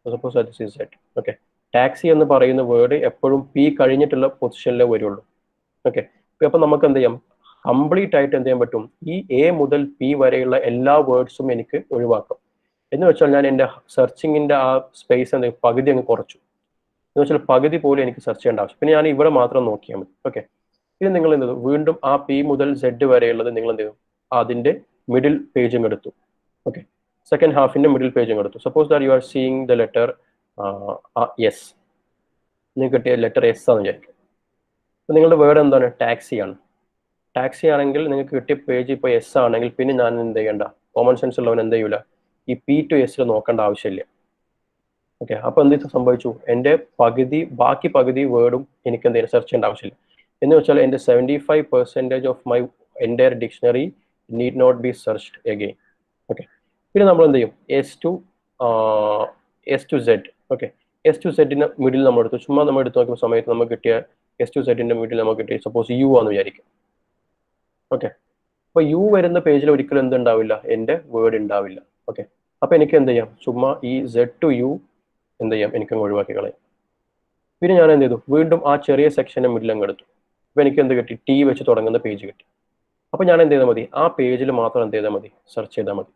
Suppose that is set. Okay, taxi എന്ന് പറയുന്ന വേർഡ് എപ്പോഴും പി കഴിഞ്ഞിട്ടുള്ള പൊസിഷനിലേ വരുള്ളൂ. ഓക്കെ, അപ്പോൾ നമുക്ക് എന്ത് ചെയ്യാം? കംപ്ലീറ്റ് ആയിട്ട് എന്ത് ചെയ്യാൻ പറ്റും? ഈ എ മുതൽ പി വരെയുള്ള എല്ലാ വേർഡ്സും എനിക്ക് ഒഴിവാക്കാം. എന്ന് വെച്ചാൽ ഞാൻ എൻ്റെ സെർച്ചിങ്ങിൻ്റെ ആ സ്പേസ് എന്ത് പകുതി അങ്ങ് കുറച്ചു. എന്ന് വെച്ചാൽ പകുതി പോലും എനിക്ക് സെർച്ച് ചെയ്യേണ്ട ആവശ്യം. പിന്നെ ഞാൻ ഇവിടെ മാത്രം നോക്കിയാൽ മതി. ഓക്കെ, ഇനി നിങ്ങൾ എന്ത് ചെയ്തു, വീണ്ടും ആ പി മുതൽ സെഡ് വരെയുള്ളത് നിങ്ങൾ എന്ത് ചെയ്തു, അതിന്റെ മിഡിൽ പേജും എടുത്തു. ഓക്കെ, സെക്കൻഡ് ഹാഫിന്റെ മിഡിൽ പേജും എടുത്തു. Suppose that you are seeing the letter S, നിങ്ങൾക്ക് കിട്ടിയ ലെറ്റർ എസ് ആണെന്ന് വിചാരിക്കും. അപ്പൊ നിങ്ങളുടെ വേർഡ് എന്താണ്, ടാക്സി ആണ്. ടാക്സി ആണെങ്കിൽ നിങ്ങൾക്ക് കിട്ടിയ പേജ് ഇപ്പോൾ എസ് ആണെങ്കിൽ പിന്നെ ഞാൻ എന്ത് ചെയ്യണ്ട, കോമൺ സെൻസ് ഉള്ളവൻ എന്ത് ചെയ്യൂല, ഈ പി ടു എസിൽ നോക്കേണ്ട ആവശ്യമില്ല. ഓക്കെ, അപ്പൊ എന്ത് സംഭവിച്ചു, എൻ്റെ ബാക്കി പകുതി വേർഡും എനിക്ക് എന്തെങ്കിലും സെർച്ച് ചെയ്യേണ്ട ആവശ്യമില്ല. എന്ന് വെച്ചാൽ എൻ്റെ 75% of my entire dictionary need not be searched again. Okay, പിന്നെ നമ്മൾ എന്ത് ചെയ്യും, S to Z. Okay, S to സെഡിന്റെ മിഡിൽ നമ്മൾ എടുത്തു. ചുമ്മാ നമ്മൾ എടുത്ത് നോക്കുന്ന സമയത്ത് നമുക്ക് കിട്ടിയ എസ് ടു സെഡിന്റെ മിഡിൽ നമുക്ക് കിട്ടിയ സപ്പോസ് യു ആണെന്ന് വിചാരിക്കും. ഓക്കെ, അപ്പൊ യു വരുന്ന പേജിൽ ഒരിക്കലും എന്തുണ്ടാവില്ല, എൻ്റെ വേർഡ് ഉണ്ടാവില്ല. ഓക്കെ, അപ്പൊ എനിക്ക് എന്ത് ചെയ്യാം, ചുമ്മാ ഈ സെഡ് ടു യു എന്ത് ചെയ്യാം, എനിക്കങ്ങ് ഒഴിവാക്കി കളയാം. പിന്നെ ഞാൻ എന്ത് ചെയ്തു, വീണ്ടും ആ ചെറിയ സെക്ഷന്റെ മിഡിൽ അങ്ങ് എടുത്തു. അപ്പൊ എനിക്ക് എന്ത് കിട്ടി, ടി വെച്ച് തുടങ്ങുന്ന പേജ് കിട്ടി. അപ്പൊ ഞാൻ എന്ത് ചെയ്താൽ മതി, ആ പേജിൽ മാത്രം എന്ത് ചെയ്താൽ മതി, സെർച്ച് ചെയ്താൽ മതി.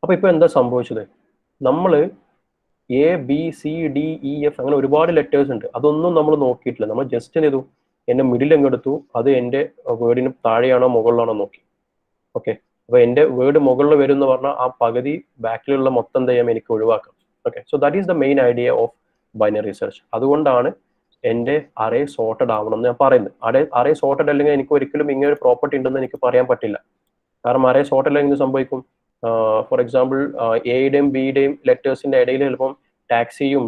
അപ്പൊ ഇപ്പൊ എന്താ സംഭവിച്ചത്, നമ്മൾ A B C D E F അങ്ങനെ ഒരുപാട് ലെറ്റേഴ്സ് ഉണ്ട്, അതൊന്നും നമ്മൾ നോക്കിയിട്ടില്ല. നമ്മൾ ജസ്റ്റ് എന്ത് ചെയ്തു, എന്റെ മിഡിൽ അങ്ങെടുത്തു, അത് എൻ്റെ വേർഡിന് താഴെയാണോ മുകളിലാണോ നോക്കി. ഓക്കെ, അപ്പൊ എൻ്റെ വേർഡ് മുകളിൽ വരും എന്ന് പറഞ്ഞാൽ ആ പകുതി ബാക്കിലുള്ള മൊത്തം എന്ത് ചെയ്യാം, എനിക്ക് ഒഴിവാക്കാം. Okay, so that is the main idea of binary search. അതുകൊണ്ടാണ് എൻ്റെ അറേ സോർട്ടഡ് ആവണം എന്ന് ഞാൻ പറയുന്നത്. അറേ സോർട്ടഡ് അല്ലെങ്കിൽ എനിക്ക് ഒരിക്കലും ഇങ്ങനെ ഒരു പ്രോപ്പർട്ടി ഉണ്ടെന്ന് എനിക്ക് പറയാൻ പറ്റില്ല. കാരണം അറേ സോർട്ടഡ് അല്ലെങ്കിൽ സംഭവിക്കും, ഫോർ എക്സാമ്പിൾ എയുടെയും ബിയുടെയും ലെറ്റേഴ്സിന്റെ ഇടയിൽ ചിലപ്പം ടാക്സിയും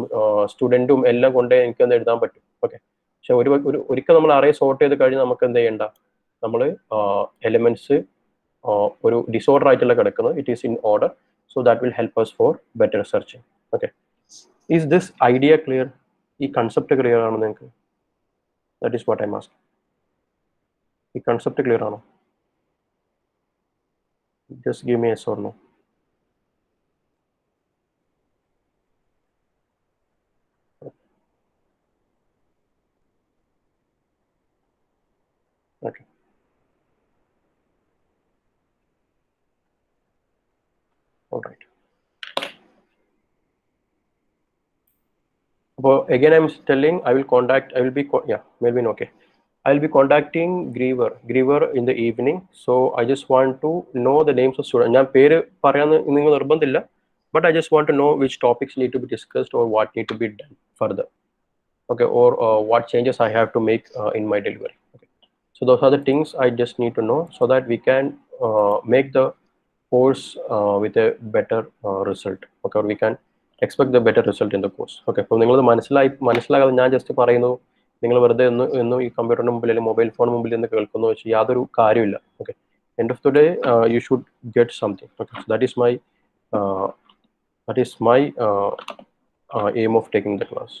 സ്റ്റുഡൻറ്റും എല്ലാം കൊണ്ടേ എനിക്ക് എന്ത് എഴുതാൻ പറ്റും. ഓക്കെ, പക്ഷെ ഒരിക്കൽ നമ്മൾ അറേ സോർട്ട് ചെയ്ത് കഴിഞ്ഞ് നമുക്ക് എന്ത് ചെയ്യണ്ട, നമ്മൾ എലിമെന്റ്സ് ഒരു ഡിസോർഡർ ആയിട്ടുള്ള കിടക്കുന്നത്, it is in order. So that will help us four better searching. Okay, is this idea clear? ഈ കൺസെപ്റ്റ് ക്ലിയർ ആണോ നിങ്ങൾക്ക്? That is what I asking. ഈ കൺസെപ്റ്റ് ക്ലിയർ ആണോ? Just give me yes or no. Okay. All right. So again, I'm telling I will be Melvin. Okay, I'll be contacting Griever in the evening. So I just want to know the names of students. ഞാൻ പേര് പറയാൻ നിങ്ങൾ നിർബന്ധമില്ല, but I just want to know which topics need to be discussed or what need to be done further. Okay, or what changes I have to make in my delivery. Okay, so those are the things I just need to know so that we can make the course with a better result. Okay, or we can expect the better result in the course. Okay, അപ്പോൾ നിങ്ങൾ മനസ്സിലാകാതെ ഞാൻ ജസ്റ്റ് പറയുന്നു, നിങ്ങൾ വെറുതെ ഒന്നും ഈ കമ്പ്യൂട്ടറിന് മുമ്പിൽ അല്ലെങ്കിൽ മൊബൈൽ ഫോൺ മുമ്പിൽ നിന്ന് കേൾക്കുന്നു വെച്ച് യാതൊരു കാര്യമില്ല. Okay, end of the day you should get something. Okay, so that is my aim of taking the class.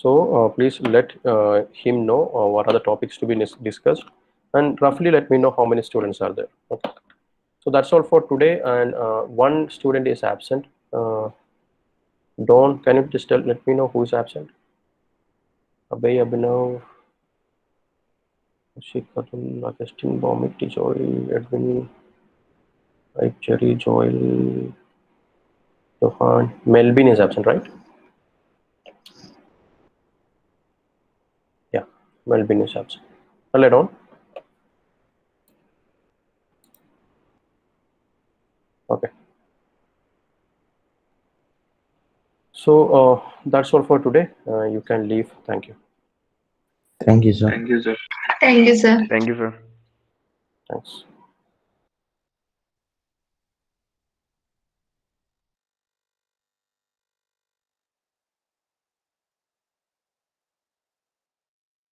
So please let him know what are the topics to be discussed, and roughly let me know how many students are there. Okay, so that's all for today, and one student is absent. Dawn, can you just let me know who is absent? Abhay, Abhinav, Shikhatul, Augustine, Bomit, Joy, Edwin, Jerry, Joel, Johan, Melvin is absent, right? Yeah, Melvin is absent. Let on. Okay. So that's all for today. You can leave. Thank you. Thank you, sir. Thank you, sir. Thank you, sir. Thank you, sir. Thanks.